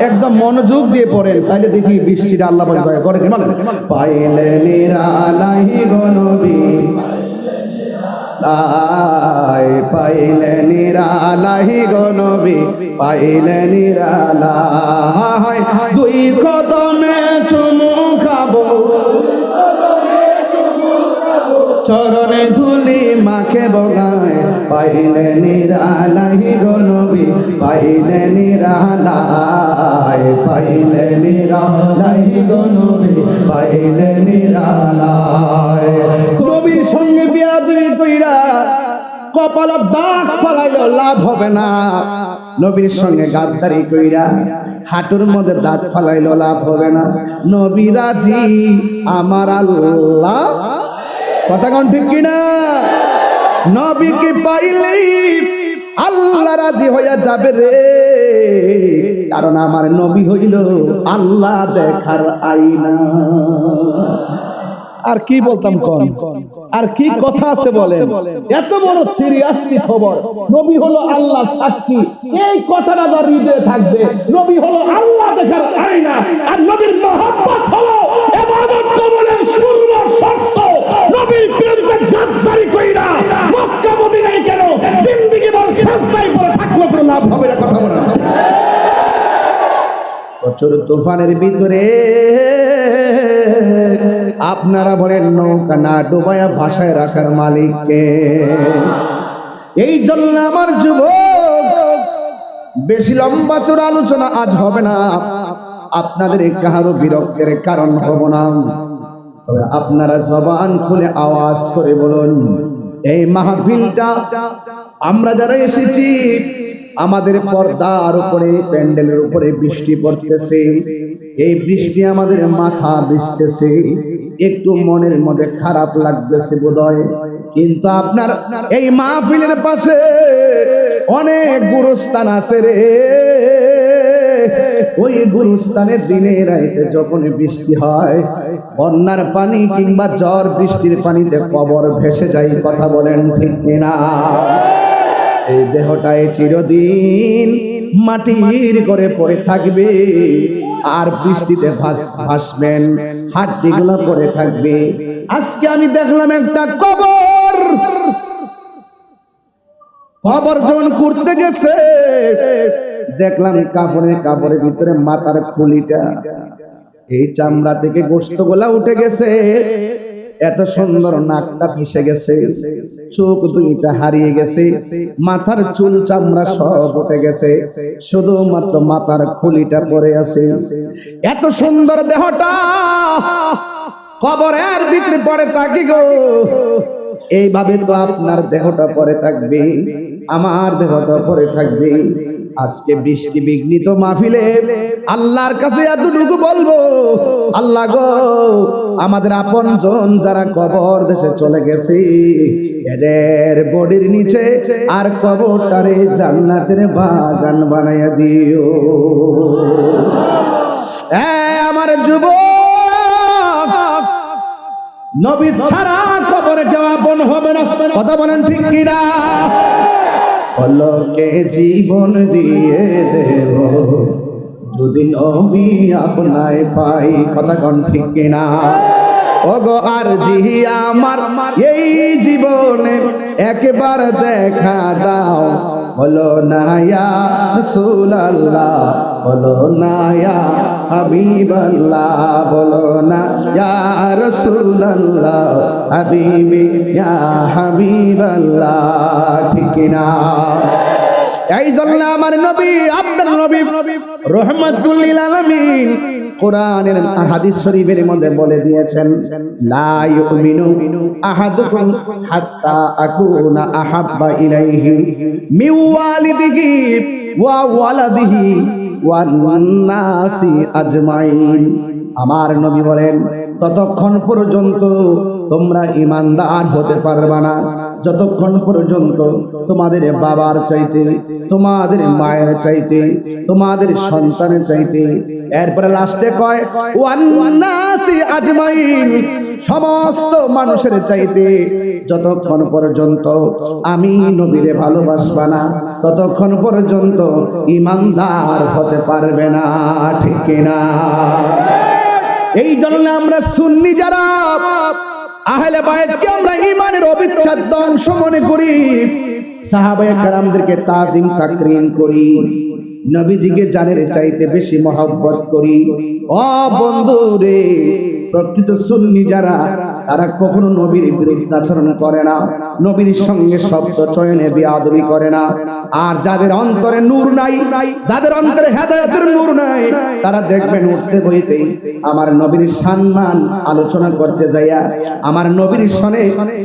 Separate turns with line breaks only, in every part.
একদম মনোযোগ দিয়ে পড়েন, তাইলে দেখি বৃষ্টিটা আল্লাহ পাক দয়া করে। পাইলে নিরালাই গো নবী, পাইলে নিরালাই গো নবী, পাইলে নিরালাই। দুই কদমে চুমু খাবো, চরণে ধুলি মাখে বগায়, পাইলে নিরালাই গো নবী, পাইলে নিরালাই, পাইলে নিরালাই গো নবী, পাইলে নিরালাই। নবীর সঙ্গে বিয়াদবি কইরা কপালে দাগ ফালাইলেও লাভ হবে না, নবীর সঙ্গে গাদ্দারি কইরা হাঁটুর মধ্যে দাগ ফালাইলেও লাভ হবে না। নবী রাজি আমার আল্লাহ, কথা কোন ঠিক কিনা? নবীকে পাইলেই আল্লাহ রাজি হইয়া যাবে রে, কারণ আমার নবী হইল আল্লাহ দেখার আইনা। আর কি বলতাম কোন, আর কি কথা আছে বলেন? এত বড় সিরিয়াসলি খবর, নবী হলো আল্লাহ সাক্ষী, এই কথাটা যার হৃদয়ে থাকবে, নবী হলো আল্লাহ দেখার আয়না। আর নবীর মহব্বত হলো ইবাদত কবুলের শূন্য শর্ত। নবীর বিরুদ্ধে গাদ্দারি কইরা মক্কা মদিনায় কেন জিন্দেগি ভর সাজদায় পড়ে থাকলে কোনো লাভ হবে না, কথা বলেন। প্রচুর তুফানের ভিতরে আপনারা বলেন নৌকা না ডুবায়া ভাষায় রাখার মালিককে। এই জন্য আমার যুবক, বেশি লম্বা চোরা আলোচনা আজ হবে না, আপনাদের কারো বিরক্তের কারণ হব না, তবে আপনারা জবান খুলে আওয়াজ করে বলুন, এই মাহফিলটা আমরা যারা এসেছি, আমাদের পর্দার উপরে, প্যান্ডেলের উপরে বৃষ্টি পড়তেছে, এই বৃষ্টি আমাদের মাথা ভিজতেছে, একটু মনের মধ্যে খারাপ লাগতেছে বোধহয়, কিন্তু আপনার এই মাহফিলের পাশে অনেক গুরুস্থান আছে রে, ওই গুরুস্থানের দিনে রাইতে যখন বৃষ্টি হয়, বন্যার পানি কিংবা ঝড় বৃষ্টির পানিতে কবর ভেসে যায়, কথা বলেন ঠিক কিনা? এই দেহটায় চিরদিন মাটির করে পড়ে থাকবে, আর বৃষ্টিতে ভাসবেন, হাড্ডিগুলো পড়ে থাকবে। আজকে আমি দেখলাম একটা কবর, কবর যখন করতে গেছে দেখলাম কাপড়ের ভিতরে মাথার খুলিটা, এই চামড়া থেকে গোশত গুলা উঠে গেছে, এত সুন্দর নাকটা ভেসে গেছে, চোখ দুইটা হারিয়ে গেছে, মাথার চুল চামড়া সব উঠে গেছে, শুধুমাত্র মাথার খুলিটা পড়ে আছে। এত সুন্দর দেহটা কবরের ভিতরে পড়ে থাকি গো, এইভাবে তো আপনার দেহটা পড়ে থাকবে, আমার দেহটা পড়ে থাকবে। আজকে বৃষ্টি বিঘ্নিত মাহফিলে আল্লাহর কাছে এতটুকু বলবো, আল্লাহ গো, আমাদের আপনজন যারা কবর দেশে চলে গেছে, এদের বডির নিচে আর কবরটারে জান্নাতের বাগান বানাইয়া দিও। আমার যুবক, নবী ছাড়া কবরে যাওয়া আপন হবে না, কথা বলেন ঠিক কিনা? পলকে জীবন দিয়ে দেব যদি নবী আপনায় পাই, কথা কোন ঠিক কিনা? ওগো আর জি আমার এই জীবনে একবার দেখা দাও, বলো না ইয়া রাসূলুল্লাহ, বলো না ইয়া হাবিবাল্লাহ, বলো না ইয়া রাসূলুল্লাহ, হাবিবি ইয়া হাবিবাল্লাহ, ঠিক না? এই জন্য আমার নবী, আপনার নবী রহমাতুল লিল আলামিন কোরআনের হাদিস শরীফের মধ্যে বলে দিয়েছেন, লা ইউমিনু আহাদুকুম হাত্তা আকুনা আহাব্বা ইলাইহি মিন ওয়ালিদিহি ওয়া ওয়ালাদিহি ওয়ান নাসি আজমাইন। আমার নবী বলেন, ততক্ষণ পর্যন্ত তোমরা ঈমানদার হতে পারবে না যতক্ষণ পর্যন্ত তোমাদের বাবার চাইতে, তোমাদের মায়ের চাইতে, তোমাদের সন্তানের চাইতে, এরপরে লাস্টে কয় ওয়ান নাসি আজমাইন, সমস্ত মানুষের চাইতে যতক্ষণ পর্যন্ত আমি নবীরে ভালোবাসবা না ততক্ষণ পর্যন্ত ঈমানদার হতে পারবে না, ঠিক কিনা? এই জন্য আমরা সুন্নি যারা আহলে বায়তকে আমরা ঈমানের অবিচ্ছেদ্য অংশ মনে করি, সাহাবায়ে কেরামদেরকে তাজিম তাকরীম করি, নবীজিকে জানের চাইতে বেশি মহব্বত করি। ও বন্ধু রে, প্রকৃত সুন্নি যারা তারা কখনো নবীর বিরুদ্ধে আচরণ করে না, নবীর সঙ্গে শব্দ চয়নে বেয়াদবি করে না। আর যাদের অন্তরে নূর নাই, যাদের অন্তরে হেদায়েতের নূর নাই, তারা দেখবেন উঠতে বইতেই আমার নবীর সম্মান আলোচনা করতে যাইয়া আমার নবীর সনে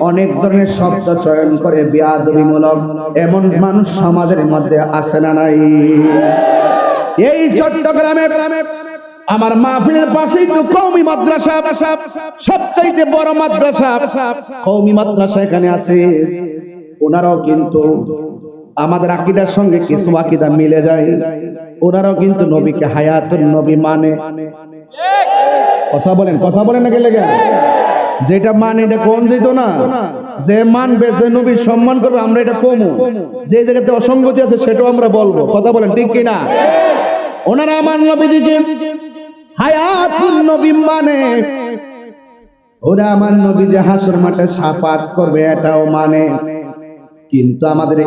অনেক ধরনের শব্দ চয়ন করে বেয়াদবিমূলক। এমন মানুষ সমাজের মধ্যে আছে না নাই? এই চট্টগ্রামে আমার মাহফিলের পাশেই তো কওমি মাদ্রাসা, সবচাইতে বড় মাদ্রাসা কওমি মাদ্রাসা এখানে আছে। ওনারাও কিন্তু আমাদের আকীদার সঙ্গে কিছু আকীদা মিলে যায়। ওনারাও কিন্তু নবীকে হায়াতুন নবী মানে। কথা বলেন না গেলে যেটা মানে এটা কম যেত না, যে মানবে যে নবীর সম্মান করবে আমরা এটা কমু, যে জায়গাতে অসঙ্গতি আছে সেটাও আমরা বলবো। কথা বলেন ঠিক কিনা? ওনারা আমার নবীজিকে হায়াতুন নবী মানে, ওরা আমার নবী যে হাসর মাঠে শাফাত করবে এটাও মানে। কিন্তু আমাদের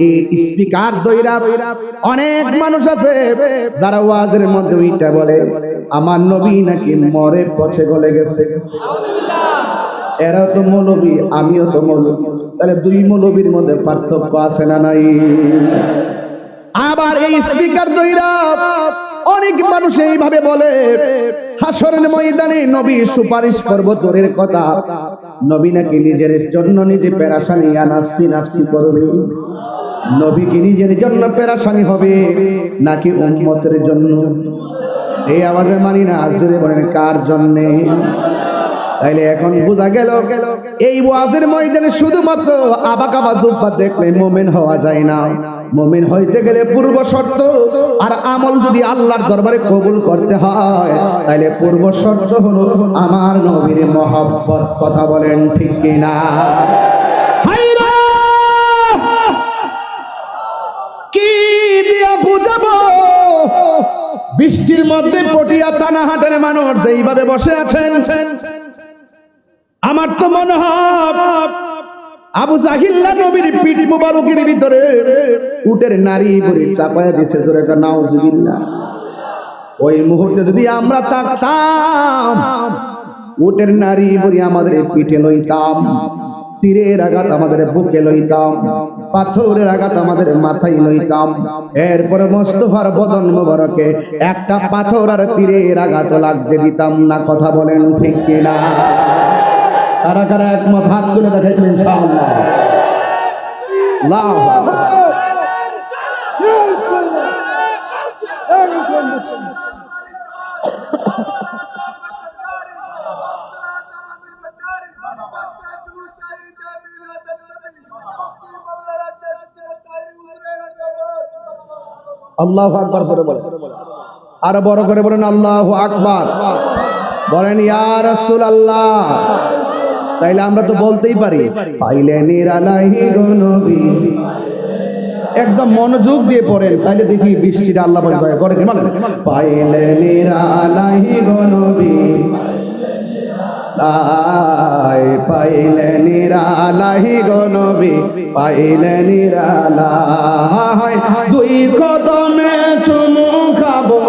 এই স্পিকার দইরা অনেক মানুষ আছে যারা ওয়াজের মধ্যে ওইটা বলে আমার নবী নাকি মরে পচে গলে গেছে। এরাও তো মৌলবী, আমিও তো মৌলবী, তাহলে দুই মৌলবীর মধ্যে পার্থক্য আছে না নাই? আবার এই স্পিকার দইরা অনেক মানুষ এইভাবে বলে হাসরের ময়দানে নবী সুপারিশ করব দূরের কথা, নবী নাকি নিজের জন্য নিজে পেরেশানি নাফসি নাফসি করবে। নবী কি নিজের জন্য পেরেশানি হবে নাকি উম্মতের জন্য? এই আওয়াজে মানি না, আজরে বলেন কার জন্য? তাইলে এখন বোঝা গেল এই ওয়াজের ময়দানে শুধুমাত্র আবাকাবা জুব্বা দেখলে মুমিন হওয়া যায় না। মুমিন হইতে গেলে পূর্ব শর্ত আর আমল যদি আল্লাহর দরবারে কবুল করতে হয় তাহলে পূর্ব শর্ত হলো আমার নবীর মহব্বত। কথা বলেন ঠিক কিনা? কি দিয়া বুঝাবো? বৃষ্টির মধ্যে পটিয়া থানাহাটের মানুষ যেইভাবে বসে আছেন, আমার তো মনে হয় আবু জাহিল্লা নবীর পিঠ মুবারকের ভিতরে উটের নারী বুড়ি চাপায়া দিছে, জোরে নাউজুবিল্লাহ। ওই মুহূর্তে যদি আমরা তাকতাম, উটের নারী বুড়ি আমাদের পিঠে লইতাম, তীরের আঘাত আমাদের বুকে লইতাম, পাথরের আঘাত আমাদের মাথায় লইতাম, এরপরে মোস্তফার বদন মোবারকে একটা পাথর আর তীরের আঘাত লাগতে দিতাম না। কথা বলেন ঠিক কিনা? কারা কারা একমত হাত তুলে দেখাইবেন ইনশাআল্লাহ। আল্লাহু আকবার। আল্লাহু আকবার করে বলেন, আর বড় করে বলেন আল্লাহু আকবার। বলেন ইয়া রাসূলুল্লাহ। তাইলে আমরা তো বলতেই পারি পাইলে নিরালাহি গো নবী, একদম মনোযোগ দিয়ে পড়েন, তাইলে দেখি বৃষ্টিটা আল্লাহ বলে দয়া করে। মানে পাইলে নিরালাহি গো নবী, পাইলে নিরালাহি গো নবী, পাইলে নিরালাই, দুই কদমে চুমু খাবো,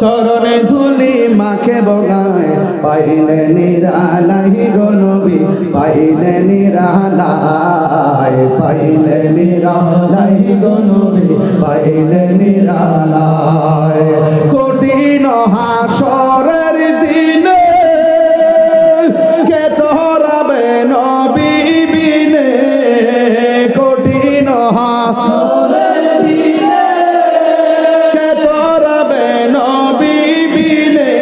চরণে ধুলি মাখে বগায়, পাইলে নিরালাই গো নবী, পাইলে নিরালাই, পাইলে নিরালাই গো নবী, পাইলে নিরালাই। কঠিন হাসরের দিনে কে তোরাবে নবী বিনে, কঠিন হাসরের দিনে কে তোরাবে নবী বিনে,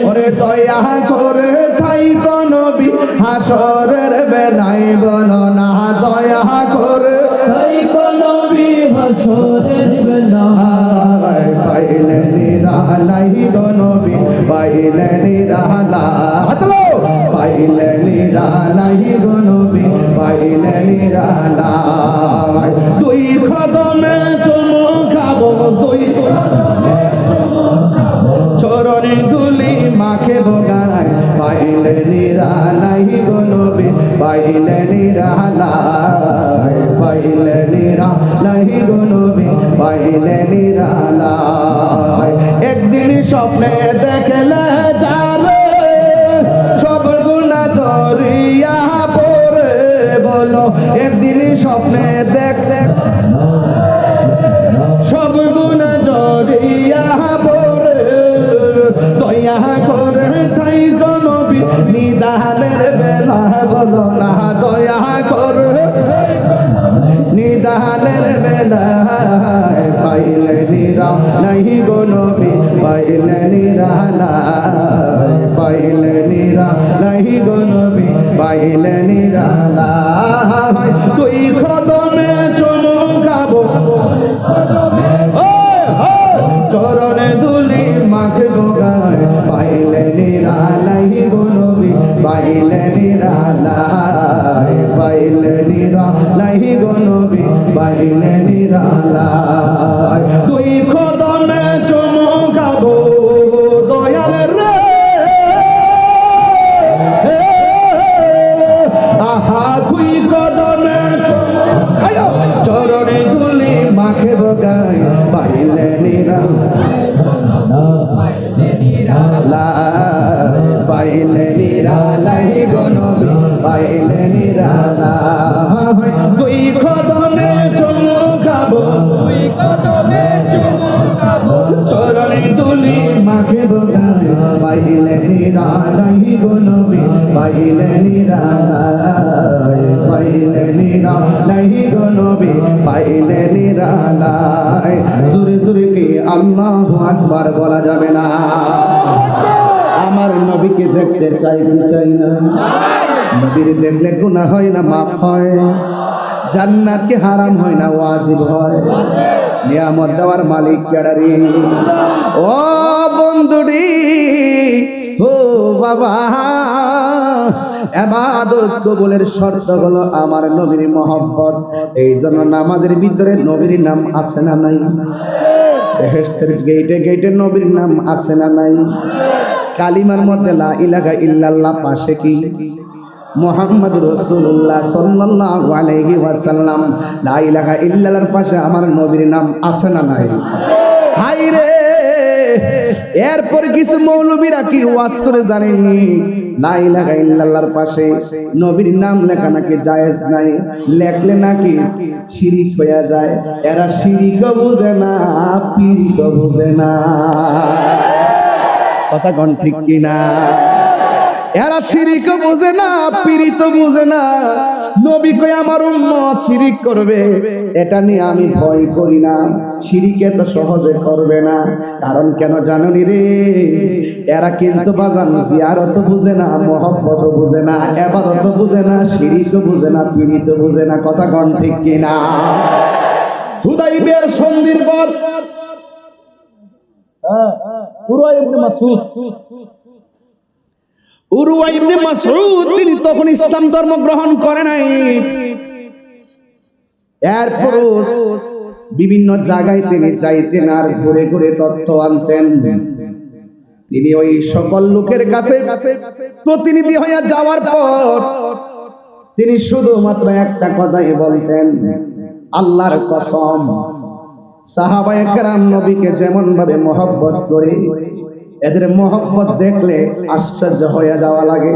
ওরে দয়া করে থাইকো নবী হাসরের বেলায়, বলো না দয়া করে থাইকো নবী হাসরের বেলায়। নিরালাই গো নবী পাইলে নিরালাই দুই কদমে চুমুকাবো দুই চরণে ধুলি মাখে বগায় পাইলে নিরালাই গো নবী পাইলে নিরালাই পাইলে নিরালাই গো নবী পাইলে নিরালাই একদিন স্বপ্নে দেখলে যাবে সব গুনাহ ঝরিয়া পড়ে বলো একদিন স্বপ্নে দেখলে সব গুনাহ ঝরিয়া পড়ে দয়া করে তাই গো নবী নিদানের বেলা বলো না দয়া করে নিদানের বেলায় পাইলে নিরালাই গো নবী পাইলে নিরালাই পাইলে নিরালাই গো নবী পাইলে নিরালাই তুই কদমে চুমুকাবো চরণে ধুলি মাখে বগায় পাইলে নিরালাই গো নবী পাইলে নিরালাই পাইলে নিরালাই গো নবী পাইলে নিরালাই তুই কদমে চুমুকাবো দয়াল রে আহা তুই কদমে চরণে ধুলি মাখে বগায় পাইলে পাইলে নিরালাই গো নবী পাইলে নিরালাই তুই কদমে চুমুকাবো তুই কদমে চুমুকাবো চরণে ধুলি মাখে বগায় পাইলে নিরালাই গো নবী পাইলে নিরালাই পাইলে নিরালাই গো নবী পাইলে নিরালাই জোরে জোরে কি আল্লাহু আকবার বলা যাবে না আমার নবীকে দেখতে চাই কি চাই না নবীর দেখলে গুনাহ হয় না মাফ হয় জান্নাত কি হারাম হয় না ওয়াজিব হয় নিয়ামত দেওয়ার মালিক কেডারি ও বন্ধুরি ও বাবা ইবাদত কবুলের শর্ত হলো আমার নবীর মহব্বত এই জন্য নামাজের ভিতরে নবীর নাম আছে না নাই বেহেশতের গেটে গেটে নবীর নাম আছে না নাই কালিমার মধ্যে লা ইলাহা ইল্লাল্লাহ পাশে কি মুহাম্মদ রাসূলুল্লাহ সাল্লাল্লাহু আলাইহি ওয়াসাল্লাম লা ইলাহা ইল্লাল্লাহর পাশে আমার নবীর নাম আছে না নাই হাই রে এরপর কিছু মৌলবীরা কি ওয়াজ করে জানেননি লা ইলাহা ইল্লাল্লাহর পাশে নবীর নাম লেখা নাকি জায়েজ নাই লেখলে নাকি শিরিক হয়ে যায় এরা শিরিকও বুঝে না পীরও বুঝে না কথা কোন ঠিক কিনা এরা শিরিকও বুঝে না পীরিত বুঝে না নবী কই আমার উম্মত শিরিক করবে এটা নিয়ে আমি ভয় করি না শিরিকে তো সহজে করবে না কারণ কেন জানোনি রে এরা কিন্তু বাজান জিয়ারত বুঝে না মহব্বত বুঝে না ইবাদত বুঝে না শিরিকও বুঝে না পীরিত বুঝে না কথা কোন ঠিক কিনা হুদাইবিয়ার সন্ধির পর উরওয়া ইবনে মাসউদ তিনি তখন ইসলাম ধর্ম গ্রহণ করে নাই এরপর বিভিন্ন জায়গায় তিনি যাইতেন আর ঘুরে ঘুরে তথ্য আনতেন তিনি ওই সকল লোকের কাছে প্রতিনিধি হয়ে যাওয়ার পর তিনি শুধুমাত্র একটা কথাই বলতেন আল্লাহর কসম সাহাবায়ে কেরাম নবীকে যেমন ভাবে মহব্বত করে এদের মহব্বত দেখলে আশ্চর্য হয়ে যাওয়া লাগে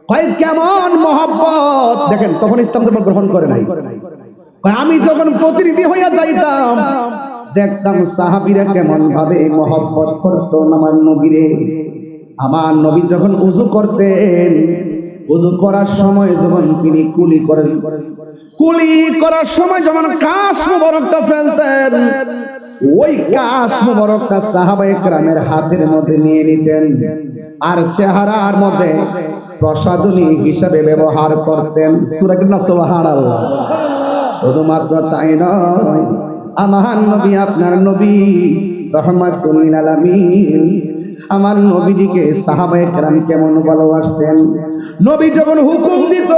কয় কেমন মহব্বত দেখেন তখন ইসলাম ধর্ম গ্রহণ করে নাই আমি যখন প্রতিনিধি হইয়া যাইতাম দেখতাম সাহাবীরা কেমন ভাবে মহব্বত করতো আমার নবীরে আমার নবী যখন ওযু করতেন ওযু করার সময় যখন তিনি কুলি করার সময় যখন কাশ মুবারকটা ফেলতেন ওই কাশ মুবারকটা সাহাবায়ে কেরামের হাতের মধ্যে নিয়ে নিতেন আর চেহারার মধ্যে প্রসাদনী হিসাবে ব্যবহার করতেন সূরা সুবহানাল্লাহ শুধুমাত্র তাই নয় আমার নবী আপনার নবী রহমাতুল লিল আলামিন আমার নবীজিকে সাহাবায়ে কেরাম কেমন ভালোবাসতেন। নবী যখন হুকুম দিত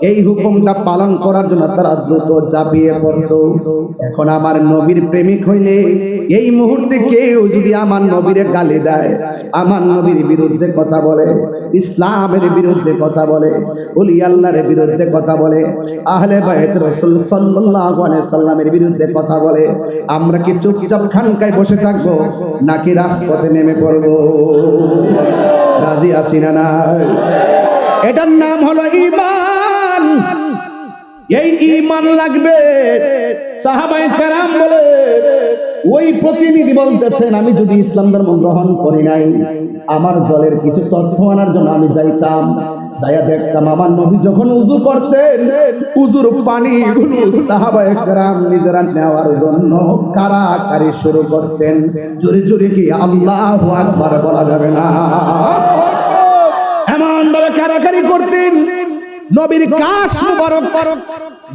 এই হুকুমটা পালন করার জন্য তারা দ্রুত ঝাঁপিয়ে পড়তো। এখন আমার নবীর প্রেমিক হইলে এই মুহূর্তে কেউ যদি আমার নবীরে গালি দেয়, আমার নবীর বিরুদ্ধে কথা বলে, ইসলামের বিরুদ্ধে কথা বলে, ওলি আল্লাহর বিরুদ্ধে কথা বলে, আহলে বাইত রাসূল সাল্লাল্লাহু আলাইহি সাল্লামের বিরুদ্ধে কথা বলে, আমরা কি চুপচাপ খানকায় বসে থাকবো নাকি রাজপথে নেমে পড়বো? রাজি আছি না নাই? এটার নাম হলো ঈমান। এই ঈমান লাগবে। সাহাবায়ে কেরাম বলে, ওই প্রতিনিধি বলতেছেন আমি যদি ইসলাম ধর্ম গ্রহণ করি নাই, আমার দলের কিছু তথ্য আনার জন্য আমি যাইতাম, যাইয়া দেখতাম আমার নবী যখন উযু করতেন উযুর পানিগুলো সাহাবায়ে কেরাম নিজেরা নেওয়ার জন্য কারাকারি শুরু করতেন। জোরে জোরে কি আল্লাহু আকবার বলা যাবে না? এমন ভাবে কারাকারি করতেন। নবীর কাশ মুবারক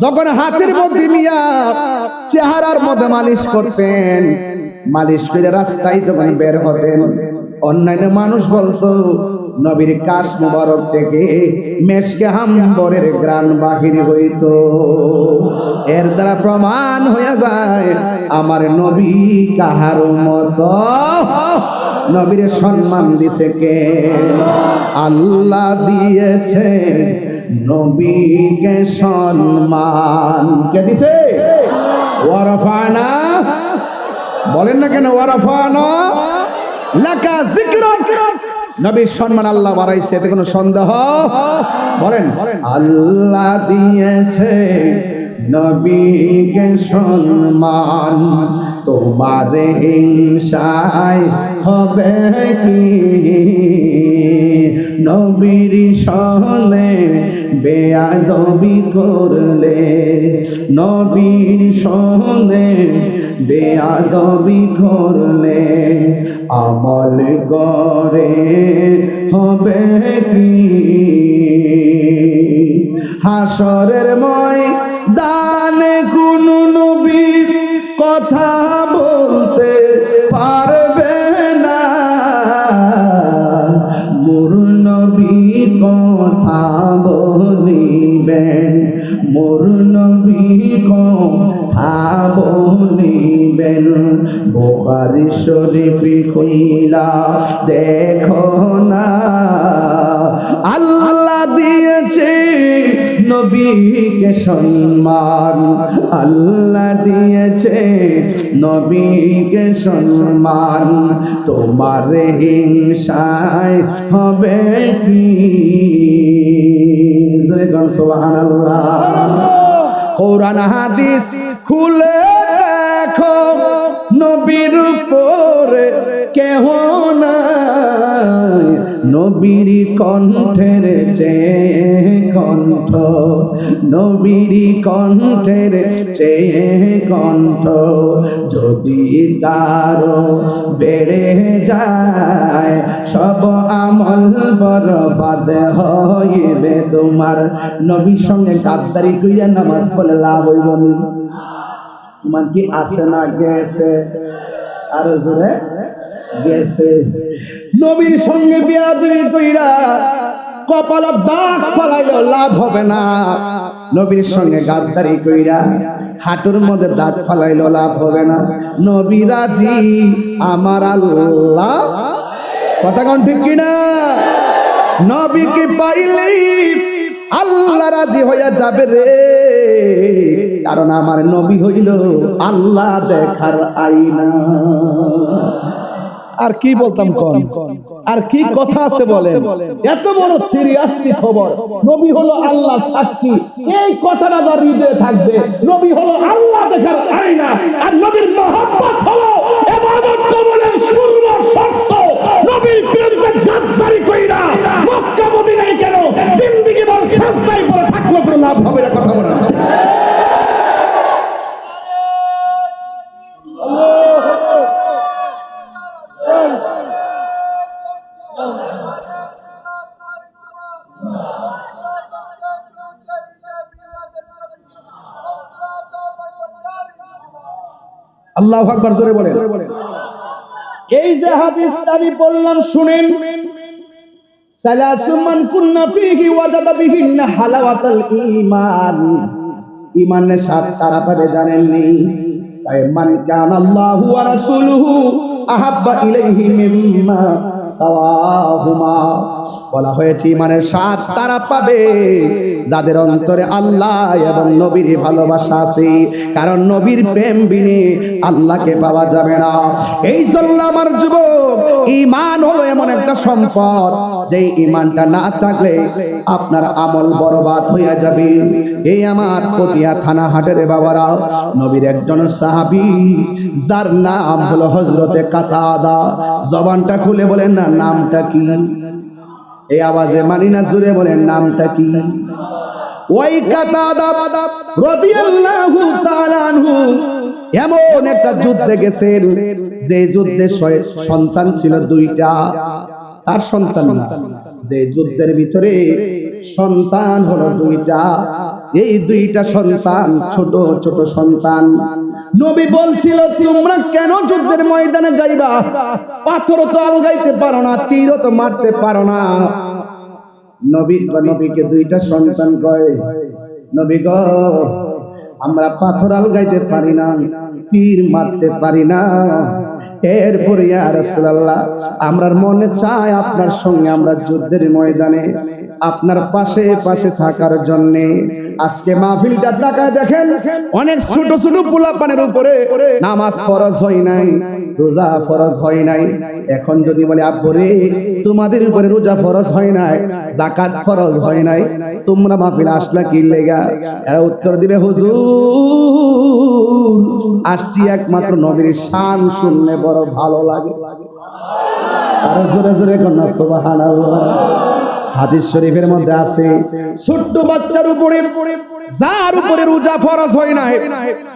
যখন হাতের মধ্যে নিয়া চেহারার মধ্যে মালিশ করতেন, মালিশ করে রাস্তায় যখন বের হতেন, অন্যান্য মানুষ বলতো নবীর কাশ মুবারক থেকে মেশকে হাম্বরের গ্রান বাহির হইত। এর দ্বারা প্রমাণ হয়ে যায় আমার নবী কাহার মতো। নবীর সম্মান দিছে কে? আল্লাহ দিয়েছে নবীকে সম্মান। কে দিছে? ওয়ারাফানা। বলেন না কেন? ওয়ারাফানা লাকা যিকরুক। নবীর সম্মান আল্লাহ বাড়াইছে, এতে কোনো সন্দেহ? বলেন আল্লাহ দিয়েছে নবীকে সম্মান, তোমার হিংসায় হবে কি? নবীর সনে বেয়াদবি করলে, নবীর সনে বেয়াদবি করলে আমল করে হবে কি? হাসরের ময়দানে কোন নবীর কথা বলতে পারবে না, মোর নবী কথা বলিবেন, মোর নবী কথা বলিবেন। বুখারী শরীফ খুইলা দেখো না, আল্লাহ দিয়েছে নবীকে সম্মান, আল্লাহ দিয়েছে নবীকে সম্মান, তোমার হিংসায় হবে কি? সুবহানাল্লাহ। কোরআন হাদিস খুলে দেখো, নবীর উপরে কেহ নাই, নবীর কণ্ঠের চেয়ে কণ্ঠ, নবীর কণ্ঠের চেয়ে কণ্ঠ যদি কারো বেড়ে যায়, সব আমল বরবাদ হইবে তোমার। নবীর সঙ্গে গাদ্দারি কইরা নামাজ পড়লে লাভ হইব না? ইমান কি আছে না গেছে? আর জোরে গেছে। নবীর সঙ্গে বিয়াদবি কইরা কপালে দাগ ফলাইলে লাভ হবে না। নবীর সঙ্গে গাদ্দারি কইরা হাঁটুর মধ্যে দাগ ফলাইলে লাভ হবে না। নবী রাজি, আমার আল্লাহ। কথা কোন ঠিক কিনা? নবীকে পাইলেই আল্লাহ রাজি হইয়া যাবে রে, কারণ আমার নবী হইল আল্লাহ দেখার আয়না। আর কি বলতাম কোন? আর কি কথা আছে বলেন? এত বড় সিরিয়াসলি খবর, নবী হলো আল্লাহ সাক্ষী, এই কথাটা যার হৃদয়ে থাকবে, নবী হলো আল্লাহ দেখার আয়না। আর নবীর মহব্বত হলো ইবাদত কবুলের শূন্য শর্ত। নবীর বিরুদ্ধে গাদ্দারি কইরা মক্কা মদিনায় কেন জিন্দেগি ভর সাজদায় পড়ে থাকলো, কোনো লাভ হবে না। কথা বলেন। আল্লাহু আকবার জোরে বলেন। এই যে হাদিসটা আমি বললাম শুনেন, সালাসু মান কুন্না ফীহি ওয়াজাদা বিহিন্না হালাওয়াতাল ঈমান। ঈমানের স্বাদ তারা পাবে জানেননি? তাই মান কানা আল্লাহু ওয়া রাসূলুহু আহাব্বা ইলাইহি মিম্মা সাওয়াহুমা। বলা হয়েছে ঈমানের স্বাদ তারা পাবে যাদের অন্তরে আল্লাহ এবং নবীর ভালোবাসা আছে, কারণ নবীর প্রেম বিনে আল্লাহকে পাওয়া যাবে না। এই জন্য আমার যুবক, ঈমান হলো এমন একটা সম্পদ, যেই ঈমানটা না থাকলে আপনার আমল বরবাদ হয়ে যাবে। এই আমার পটিয়া থানা হাটের বাবারা, নবীর একজন সাহাবী যার নাম হলো হযরতে কাতাদা, জবানটা খুলে বলেন না নামটা কি? এই আওয়াজে মানি না, জুড়ে বলেন নামটা কি? ওই কাতাদা রাদিয়াল্লাহু তাআলা আনহু এমন একটা যুদ্ধে গেছেন, যে যুদ্ধে সন্তান ছিল দুইটা। তার সন্তান না, যে যুদ্ধের ভিতরে সন্তান হলো দুইটা। এই দুইটা সন্তান ছোট ছোট সন্তান। নবী বলছিল, তোমরা কেন যুদ্ধের ময়দানে যাইবা? পাথরও তো আলগাইতে পারো না, তীরও তো মারতে পারো না। নবীকে দুইটা সন্তান কয়, নবী গো, আমরা পাথর আলগাইতে পারি না, তীর মারতে পারি না। এরপরে ইয়া রাসূলুল্লাহ, আমরার মনে চায় আপনার সঙ্গে আমরা যুদ্ধের ময়দানে আপনার পাশে পাশে থাকার জন্য। আজকে মাহফিলটা তাকায় দেখেন, অনেক ছোট ছোট পোলাপানের উপরে নামাজ ফরজ হয় নাই, রোজা ফরজ হয় নাই। এখন যদি বলে আব্বুরে তোমাদের উপরে রোজা ফরজ হয় নাই, যাকাত ফরজ হয় নাই, তোমরা মাহফিল আসলা কি লেগা? এরা উত্তর দিবে, হুজুর আসছি একমাত্র নবীর শান শুনলে বড় ভালো লাগে। আর জোরে জোরে কন্যা সুবহানাল্লাহ। হাদিস শরীফের মধ্যে আছে, ছোট্ট বাচ্চার উপরে যার উপরে রোজা ফরজ হয় না,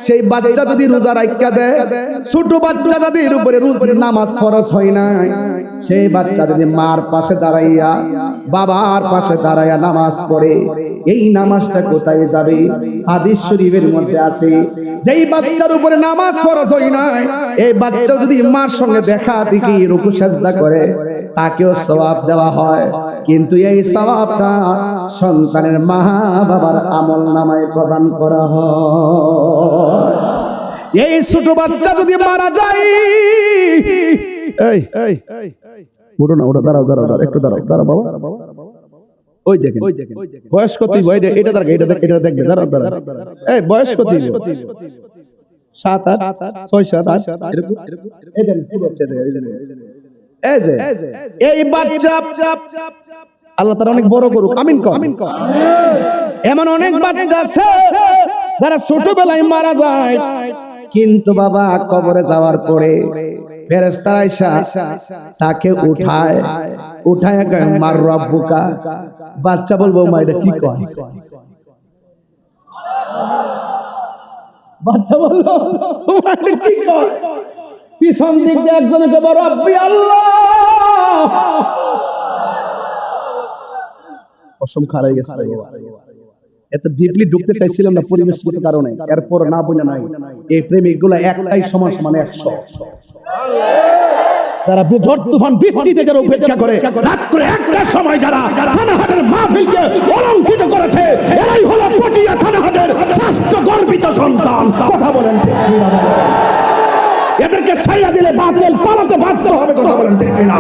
সেই বাচ্চা যদি রোজা রাখা দেয়, ছোট বাচ্চা যাদের উপরে নামাজ ফরজ হয় না, সেই বাচ্চা যদি মার পাশে দাঁড়াইয়া বাবার পাশে দাঁড়াইয়া নামাজ পড়ে, এই নামাজটা কোথায় যাবে? হাদিস শরীফের মধ্যে আছে, যেই বাচ্চার উপরে নামাজ ফরজ হয় না, এই বাচ্চা যদি মার সঙ্গে দেখা দেখি রুকু সাজদা করে, তাকেও সওয়াব দেওয়া হয়। কিন্তু এই সওয়াবটা সন্তানের মা বাবার আমল নামায় প্রদান করা হয়। এই ছোট বাচ্চা যদি মারা যায়, উঠো না, ওটা দাঁড়াও দাঁড়াও দাঁড়াও, একটু দাঁড়াও দাঁড়াও বাবা, ওই দেখেন বয়স কত? এটা দেখবে, এটা দেখবে, দাঁড়াও দাঁড়াও, এই বয়স কত? 7 8 6 7 8 এরকম। এই দেখেন ছোট বাচ্চা, এই বাচ্চা আল্লাহ তাআলা অনেক বড় করুক, আমিন কও। এমন অনেক বাচ্চা আছে যারা ছোটবেলায় মারা যায়, কিন্তু বাবা কবরে যাওয়ার পরে ফেরেশতারা আইসা তাকে উঠায় গায় মার রব্বুকা। বাচ্চা বলবো মা এটা কি কয়? বাচ্চা বললো মা এটা কি কয়? পিছন দিক দিয়ে একজনে কয় রব্বি আল্লাহ। অসম খারাই গেছে, এত ডিপলি ঢুকতে চাইছিলাম না পরিবেশগত কারণে, এরপর না বলে নাই। এই প্রেমিকগুলো একটাই সমান সমান 100। তারা ঝড় তুফান বৃষ্টিতে যারা উপেক্ষা করে, রাত্রে একটার সময় যারা থানাহাটের মাহফিলকে অলঙ্কিত করেছে, এরাই হলো পটিয়া থানাহাটের স্বাস্থ্য গর্বিত সন্তান। কথা বলেন ঠিক কিনা? এদেরকে ছাইড়া দিলে বাতিল পালাতে বাধ্য হবে। কথা বলেন ঠিক কিনা?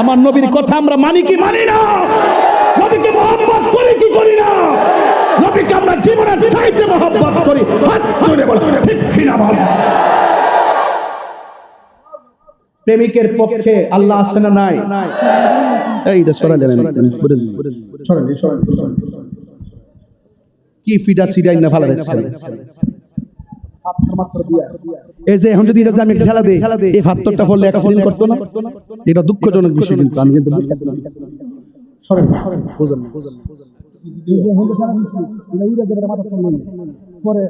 আমার নবীর কথা আমরা মানি কি মানি না? নবীকে মহব্বত করি কি করি না? নবীকে আমরা জীবনের চাইতে মহব্বত করি। হাত জোরে বলো ঠিক কিনা বল। প্রেমিকের পক্ষে আল্লাহ আছে না নাই? এইটা সরাই দেন, সরাই কি ফিডা সিডাই না ভালো লাগছে। এই যে এখন যদি আমি খেলা দিই, এই ফাত্তরটা পড়লে অ্যাক্সিডেন্ট করতো না? এটা দুঃখজনক বিষয়, কিন্তু আমি কিন্তু সরেন বুঝেন না। পরে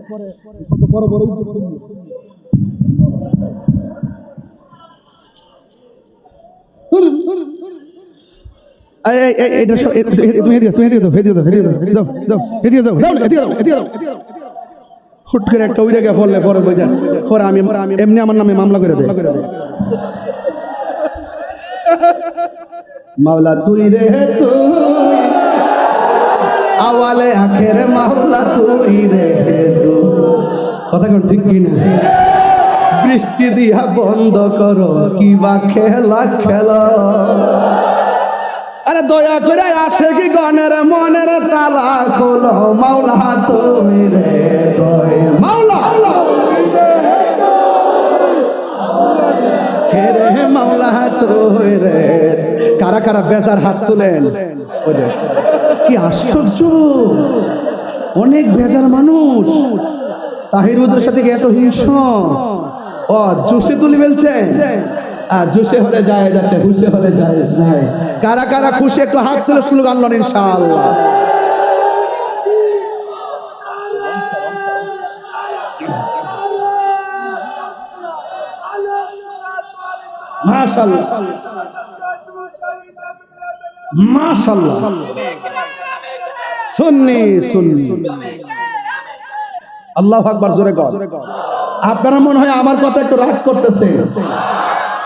বড় বড় হুট করে একটা উইরে গে ফলে পরে বই যান পরে আমি এমনি আমার নামে মামলা করে দেয় মাওলা তুই রে তুই আওয়ালে আখেরে মাওলা তুই রে তুই কথা কোন ঠিক কি না বৃষ্টি দিয়া বন্ধ করো কি বা খেলা খেলা আরে দয়া করে আসে কি গনের মনের তালা খোলো মাওলা তুই রে তুই মাওলা রে মাওলা তুই রে কারা কারা বেজার হাত তুলেন কি আশ্চর্য অনেক বেজার মানুষ তাহির হুজুরের সাথে এত হিংস ও জোশে তুলি ফেলছেন আর জোশে হলে যায় যাচ্ছে হুশে হলে যায় নাই কারা কারা খুশি একটু হাত তুলে স্লোগান লন ইনশাআল্লাহ মাশাআল্লাহ মাশাআল্লাহ সুন্নি সুন্নি আল্লাহু আকবার জোরে কর আপনারা মনে হয় আমার কথা একটু রাগ করতেছে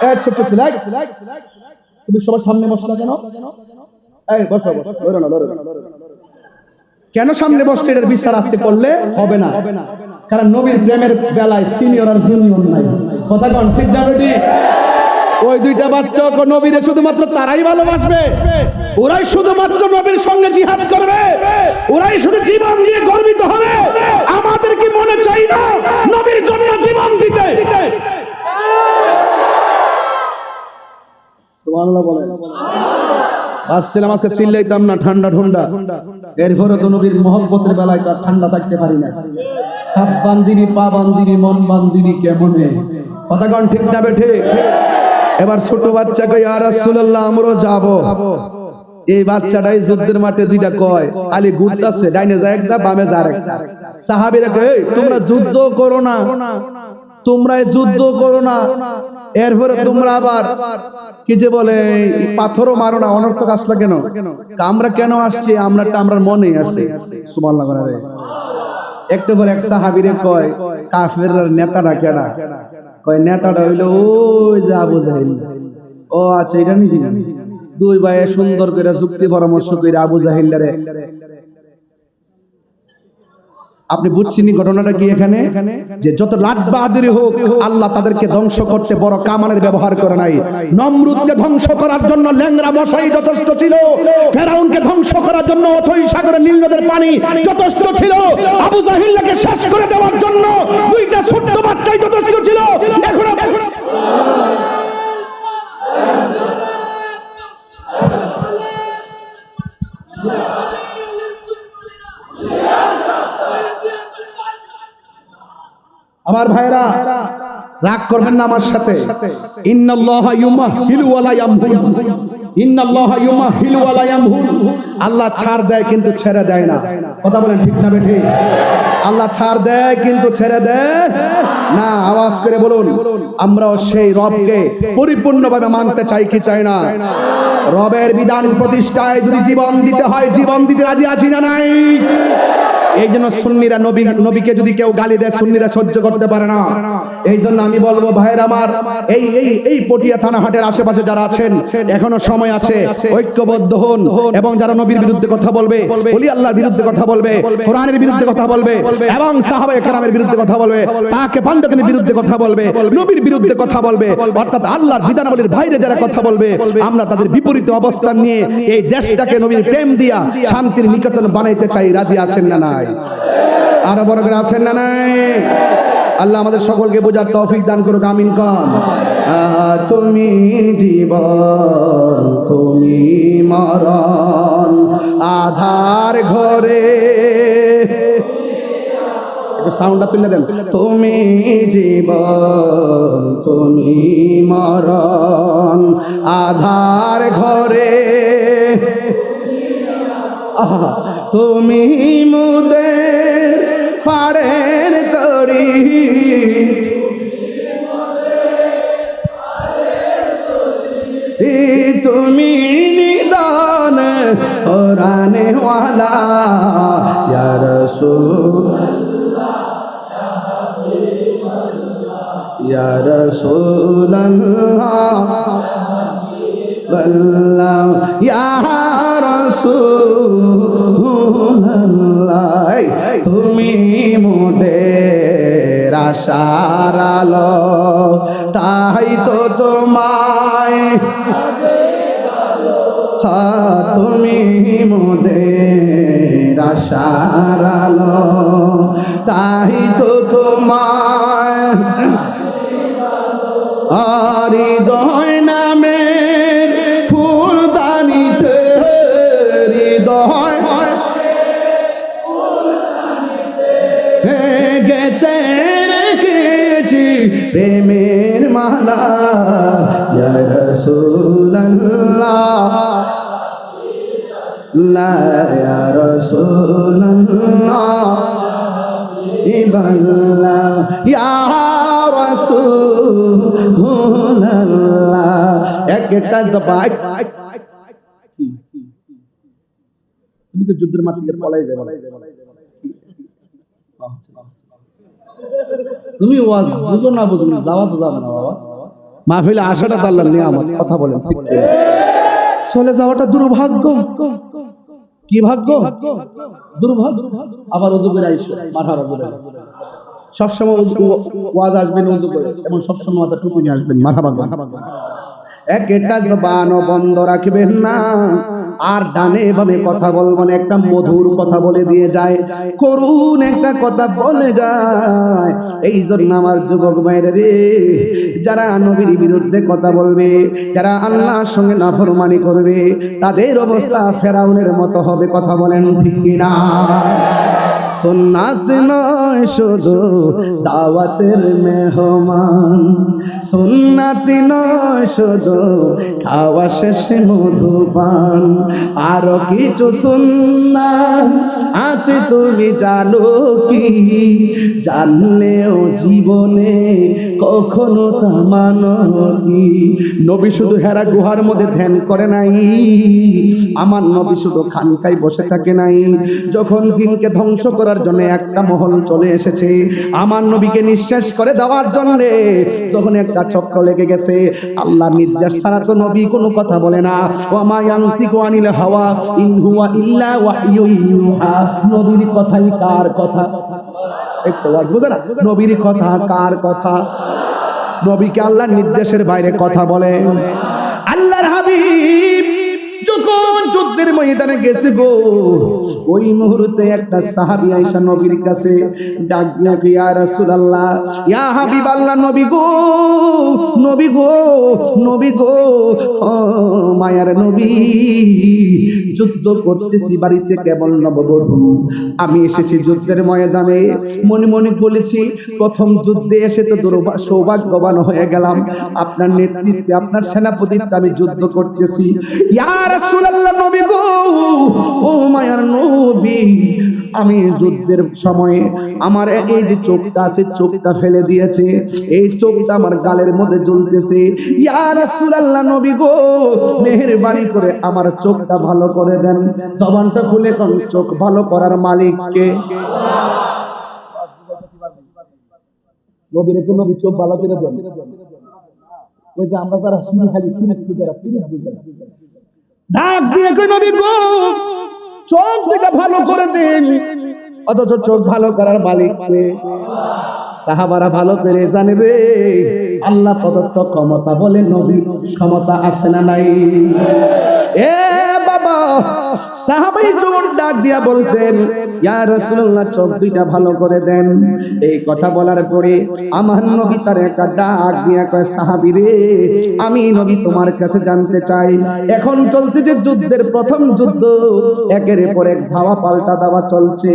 এই ছোট ছেলে তুমি সবার সামনে বসো না কেন এই বসো বসো লড়ো না কেন সামনে বসতে এর বিচার আজকে করলে হবে না কারণ নবীর প্রেমের বেলায় সিনিয়র আর জুনিয়র নাই কথা কোন ঠিক না বেটি ওই দুইটা বাচ্চা নবীরে শুধুমাত্র তারাই ভালোবাসবে ওরাই শুধুমাত্র নবীর সঙ্গে জিহাদ করবে ওরাই শুধু জীবন দিয়ে গর্বিত হবে আমাদের কি মনে চাই না নবীর জন্য জীবন দিতে সুবহানাল্লাহ বলেন আসছিলাম আজকে চিল্লাইতাম না ঠান্ডা ঠান্ডা এরপরে তো নবীর মহব্বতের বেলায় তো ঠান্ডা থাকতে পারি না হাত বান্দিনি পা বান্দিনি মন বান্দিনি কেমনে কথা কোন ঠিক না বেঠে এবার ছোট বাচ্চা কই ইয়া রাসূলুল্লাহ আমরা যাব এই বাচ্চাটাই যুদ্ধের মাঠে দুইটা কয় আলী ঘুরতাছে ডাইনে যায় একটা বামে যায় একটা সাহাবীরা কয় তোমরা যুদ্ধ করো না তোমরা যুদ্ধ করো না এরপরে তোমরা আবার কি যে বলে পাথরও মারো না অনর্থক আসলা কেন আমরা কেন আসছি আমরার মনে আছে সুবহানাল্লাহ করে একটু পর এক সাহাবীরে কয় কাফেরর নেতাটা কেডা কয় নেতাটা হইলো ওই যে আবু জাহেল ও আচ্ছা এটা নি দুই ভাই সুন্দর করে যুক্তি পরামর্শ করে আবু জাহেলরে আপনি বুঝছেন ঘটনাটা কি এখানে যে যত লাট বাহাদুরি হোক আল্লাহ তাদেরকে ধ্বংস করতে বড় কামানের ব্যবহার করে নাই নমরুদকে ধ্বংস করার জন্য ল্যাংড়া মশাই যথেষ্ট ছিল ফেরাউনকে ধ্বংস করার জন্য অথই সাগরের নীল নদের পানি যথেষ্ট ছিল আবু জাহেলকে শেষ করে দেওয়ার জন্য দুইটা ছোট্ট বাচ্চাই যথেষ্ট ছিল এখন আমার ভাইরা রাগ করবেন না আমার সাথে ইন্নাল্লাহা ইউমাহিলু ওয়া লা ইয়ামহুল ইন্নাল্লাহা ইউমাহিলু ওয়া লা ইয়ামহুল আল্লাহ ছাড় দেয় কিন্তু ছেড়ে দেয় না কথা বলেন ঠিক না বেঠিক আল্লাহ ছাড় দেয় কিন্তু ছেড়ে দেয় না আওয়াজ করে বলুন আমরাও সেই রবকে পরিপূর্ণভাবে মানতে চাই কি চাই না রবের বিধান প্রতিষ্ঠায় যদি জীবন দিতে হয় জীবন দিতে রাজি আছি না নাই এই জন্য সুন্নিরা নবীকে যদি কেউ গালি দেয় সুন্নিরা সহ্য করতে পারে না এই জন্য আমি বলবো ভাইয়ের আমার এই পটিয়া থানাহাটের আশেপাশে যারা আছেন এখনো সময় আছে ঐক্যবদ্ধ হন এবং যারা নবীর বিরুদ্ধে কথা বলবে ওলি আল্লাহর বিরুদ্ধে কথা বলবে কোরআনের বিরুদ্ধে কথা বলবে এবং সাহাবায়ে কেরামের বিরুদ্ধে কথা বলবে তাকে পান্ডাতের বিরুদ্ধে কথা বলবে নবীর বিরুদ্ধে কথা বলবে অর্থাৎ আল্লাহর বিধানাবলীর বাইরে যারা কথা বলবে আমরা তাদের বিপরীত অবস্থান নিয়ে এই দেশটাকে নবীর প্রেম দিয়া শান্তির নিকেতন বানাইতে চাই রাজি আছেন না নাই আরো বড় করে আছেন না নাই আল্লাহ আমাদের সকলকে বোঝার তৌফিক দান করুক আমিন কম তুমি জীবন তুমি মরণ আধার ঘরে সাউন্ডটা তুলে দেন তুমি জীবন তুমি মরণ আধার ঘরে তুমি মুদের পাড়ের তরি তুমি নিদান কোরআনে ওয়ালা ইয়া রাসূলুল্লাহ রাসূলুল্লাহ বললাম ইয়া রাসূলুল্লাহ তুমি মোদের আশার আলো তাই তো তোমায় তুমি মোদের আশার আলো তাই তো তোমায় হৃদয় নামের ফুলদানিতে হৃদয় গেতে রেখেছি প্রেমের মালা ইয়া রাসূলুল্লাহ লা ইয়া রাসূলুল্লাহ ইবাল্লাহ ইয়া রাসূলুল্লাহ একটা জবান তুমি তো যুদ্ধের মাঠ থেকে পলাই যাবে তুমি ওয়াজ বুঝো না বুঝো না যাওয়া তো যাবে না বাবা মাহফিলে আসাটা তো আল্লাহর নিয়ামত কথা বলেন ঠিক চলে যাওয়াটা দুর্ভাগ্য কি ভাগ্য দুর্ভাগ্য আবার ওযু করে আইসো মাথার ওযু করে সবসময় ওয়াজ আসবেন ওযু করে এবং সবসময় মাথা টুপি নিয়ে আসবেন মারহাবা একটা জবানও বন্ধ রাখবেন না আর ডানে বামে কথা বলবেন একটা মধুর কথা বলে দিয়ে যায় করুণ একটা কথা বলে যায় এই জন্য আমার যুবক ভাইরা রে যারা নবীর বিরুদ্ধে কথা বলবে যারা আল্লাহর সঙ্গে নাফরমানি করবে তাদের অবস্থা ফেরাউনের মতো হবে কথা বলেন ঠিক কিনা সুন্নাত নয় শুধু দাওয়াতের মেহমান সুন্নাত নয় শুধু খাওয়া শেষে মধুপান আরো কিছু সুন্নাত আছে তুমি জানো কি জানলেও জীবনে কখনো তা মানো কি নবী শুধু হেরা গুহার মধ্যে ধ্যান করে নাই আমার নবী শুধু খানকায় বসে থাকে নাই যখন দিনকে ধ্বংস করার জন্য একটা মহল চলে এসেছে আমার নবীকে নিঃশেষ করে দেওয়ার জন্য যখন একটা চক্র লেগে গেছে আল্লাহ নির্দেশ ছাড়া তো নবী কোনো কথা বলে না ওয়া মা ইয়ানতিকু আনিল হাওয়া ইন হুয়া ইল্লা ওয়াহয়ুন ইউহা নবীর কথাই কার কথা একটু ওয়াজ বুঝে না নবীর কথা কার কথা নবীকে আল্লাহর নির্দেশের বাইরে কথা বলে আল্লাহর হাবিব যখন যুদ্ধের ময়দানে গেছে গো ওই মুহূর্তে একটা সাহাবী আয়েশা নবীর কাছে ডাক দিয়া কই ইয়া রাসূলুল্লাহ ইয়া হাবিবাল্লাহ নবী গো নবী গো নবী গো ও মায়ার নবী যুদ্ধ করতেছি বাড়িতে কেবল নববধূ আমি এসেছি যুদ্ধের ময়দানে মনে মনে বলেছি প্রথম যুদ্ধে এসে তো সৌভাগ্যবান হয়ে গেলাম আপনার নেতৃত্বে আপনার সেনাপতিত্বে আমি যুদ্ধ করতেছি ইয়া রাসূলুল্লাহ নবী গো ও মায়ার নবী আমি যুদ্ধের সময়ে আমার এই যে চোখটা আছে চোখটা ফেলে দিয়েছে এই চোখটা আমার গালের মধ্যে জ্বলতেছে ইয়া রাসূলুল্লাহ নবী গো মেহেরবানি করে আমার চোখটা ভালো করে দেন জবানটা খুলে কোন চোখ ভালো করার মালিক কে নবীর কোন নবী চোখ ভালো করে দেন ওই যে আমরা যারা শিরিক খালি শিরিক বুঝারা শিরিক বুঝারা ডাক দিয়ে কই নবী গো চোখ দুটো ভালো করে দেন অথচ চোখ ভালো করার মালিক কে সাহাবারা ভালো করে জানে রে আল্লাহ প্রদত্ত ক্ষমতা বলে নবী ক্ষমতা আছে না নাই এ বাবা সাহাবাই যখন ডাক দিয়া বলছেন ইয়া রাসূলুল্লাহ চোখ দুইটা ভালো করে দেন এই কথা বলার পরে আমার নবী তার একটা ডাক দিয়া কয় সাহাবী রে আমি নবী তোমার কাছে জানতে চাই এখন চলতেছে যুদ্ধের প্রথম যুদ্ধ একের পর এক ধাওয়া পাল্টা দাওয়া চলছে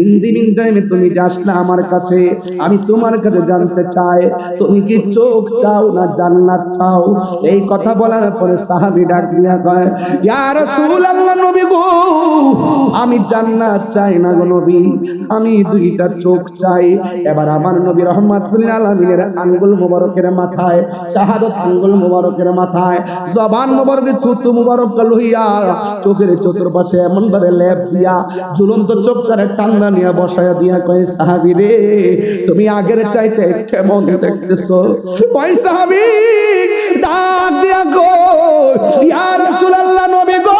ইন দি মিন টাইমে তুমি যাস না আমার কাছে আমি তোমার কাছে জানতে চাই তুমি কি চোখ চাও না জান্নাত চাও এই কথা বলার পরে সাহাবী ডাক দিয়া কয় ইয়া রাসূলুল্লাহ নবী গো গো, আমি জান্নাত চাই না গো নবী, আমি দুইটা চোখ চাই। এবার আমার নবী রাহমাতুল আলামিনের আঙ্গুল মোবারকের মাথায়, শাহাদাত আঙ্গুল মোবারকের মাথায় জবান মোবারকের থুতু মোবারক লইয়া চোখের চতুর্পাশে এমন ভাবে লেপ দিয়া ঝুলন্ত চোখটারে টান্দা নিয়ে বসায়া দিয়া কয়, সাহাবী রে তুমি আগের চাইতে কেমন দেখতেছো? ওই সাহাবী ডাক দিয়া গো, ইয়া রাসূলুল্লাহ, নবী গো,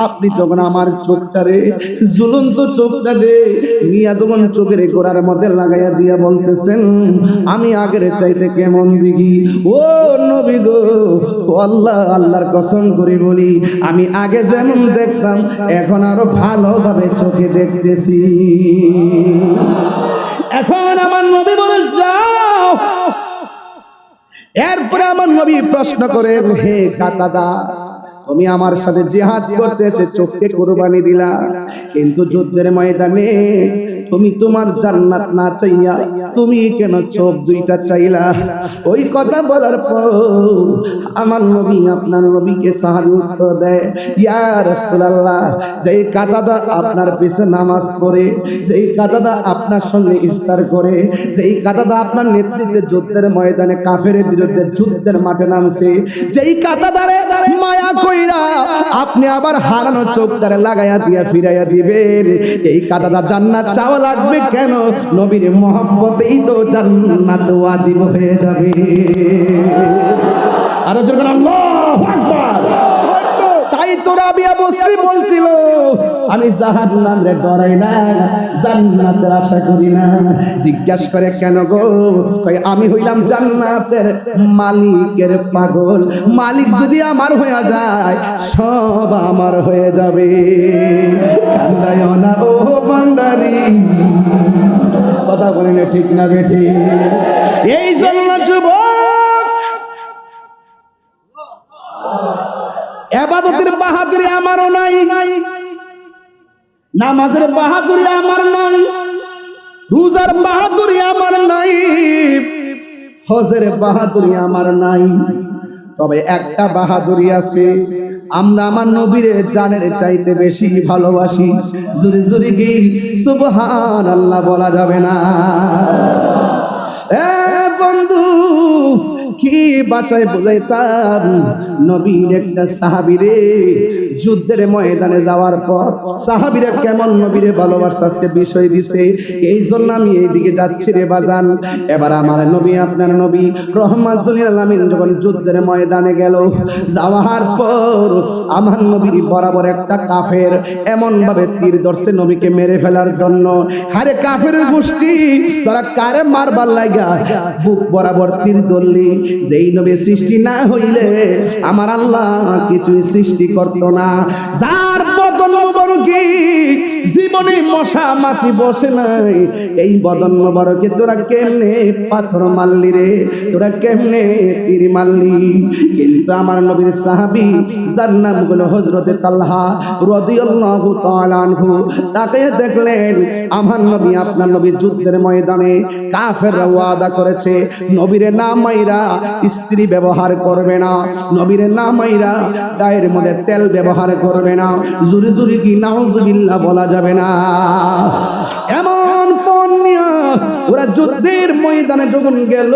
আপনি যখন আমার চোখটারে, ঝুলন্ত চোখটারে নিয়া যখন চোখের গোড়ার মধ্যে লাগাইয়া দিয়া বলতেছেন আমি আগের চাইতে কেমন দেখি, ও নবী গো, আল্লাহ আল্লাহর কসম করে বলি আমি আগে যেমন দেখতাম এখন আরো ভালোভাবে চোখে দেখতেছি। এখন আমার নবী বলেন যাও। এরপরে আমার নবী প্রশ্ন করেন, হে কাতাদা, তুমি আমার সাথে জিহাদ করতে এসে চোখকে কুরবানি দিলা, কিন্তু যুদ্ধের ময়দানে তুমি তোমার জান্নাত না চাইয়া তুমি কেন চোখ দুইটা চাইলা? ওই কথা বলার পর আমার নবী আপনার নবীকে সাহাবী উত্তর দেয়, ইয়া রাসূলুল্লাহ, যেই কাতাদা আপনার পিছে নামাজ পড়ে, যেই কাতাদা আপনার সঙ্গে ইফতার করে, যেই কাতাদা আপনার নেতৃত্বে যুদ্ধের ময়দানে কাফেরের বিরুদ্ধে যুদ্ধের মাঠে নামছে, যেই কাতাদারে মায়া কইরা আপনি আবার হারানো চোখটারে লাগাইয়া দিয়া ফিরাইয়া দিবেন, এই কাতাদা জান্নাত চাওয়া লাগবে কেন? নবীর মহব্বতেই তো জান্নাত ওয়াজিব হয়ে যাবে। আর যখন আল্লাহু আকবার, তাই তো রাবিয়া বসরি বলছিল আমি জাহান্নামে ডরাই না, জান্নাতের আশা করি না। জিজ্ঞাস করে কেন গো? কয় আমি হইলাম জান্নাতের মালিকের পাগল, মালিক যদি আমার হয়ে যায় সব আমার হয়ে যাবে। কান্দায় না ও ভান্ডারি, কথা বলেন ঠিক না বেঠি? এই জন্য যুবক, ইবাদতের বাহাদুরি আমারও নাই, নামাজের বাহাদুরি আমার নাই, রোজার বাহাদুরি আমার নাই, হজের বাহাদুরি আমার নাই, তবে একটা বাহাদুরি আছে, আমরা আমার নবীরে জানের চাইতে বেশি ভালোবাসি। জোরে জোরে কি সুবহানাল্লাহ বলা যাবে না? এ বন্ধু, কি বাঁচায় বুঝাইতাম নবীর একটা সাহাবীরে যুদ্ধের ময়দানে যাওয়ার পর সাহাবীরা কেমন নবীরে ভালোবাসা আজকে বিষয় দিছে। এই জন্য আমি এইদিকে যাচ্ছি রে বাজান। এবার আমার নবী আপনার নবী রহমাতুল লিল আলামিন যখন যুদ্ধের ময়দানে গেল, যাওয়ার পর আমার নবীর বরাবর একটা কাফের এমন ভাবে তীর ধরছে নবীকে মেরে ফেলার জন্য। আরে কাফেরের গোষ্ঠী, তারা কারে মারবার লাগা বুক বরাবর তীর ধরলি? যেই নবী সৃষ্টি না হইলে আমার আল্লাহ কিছুই সৃষ্টি করত না, যার বদন মোবারকে জীবনে মশা মাছি বসে নাই, এই বদন মোবারকে তোরা কেমনে পাথর মারলি রে, তোরা কেমনে তীর মারলি? কিন্তু আমার নবীর সাহাবী যার নাম হলো হযরতে তালহা রাদিয়াল্লাহু তাআলা আনহু, তাকে দেখলেন আমার নবী আপনার নবী যুদ্ধের ময়দানে কাফেররা ওয়াদা করেছে নবীরে না মাইরা স্ত্রী ব্যবহার করবে না, নবীরে না মাইরা গায়ের মধ্যে তেল ব্যবহার করবে না। জুরি জুরি কি নাউজুবিল্লাহ বলা যাবে না? এমন পণ্য ওরা যুদ্ধের ময়দানে যখন গেল,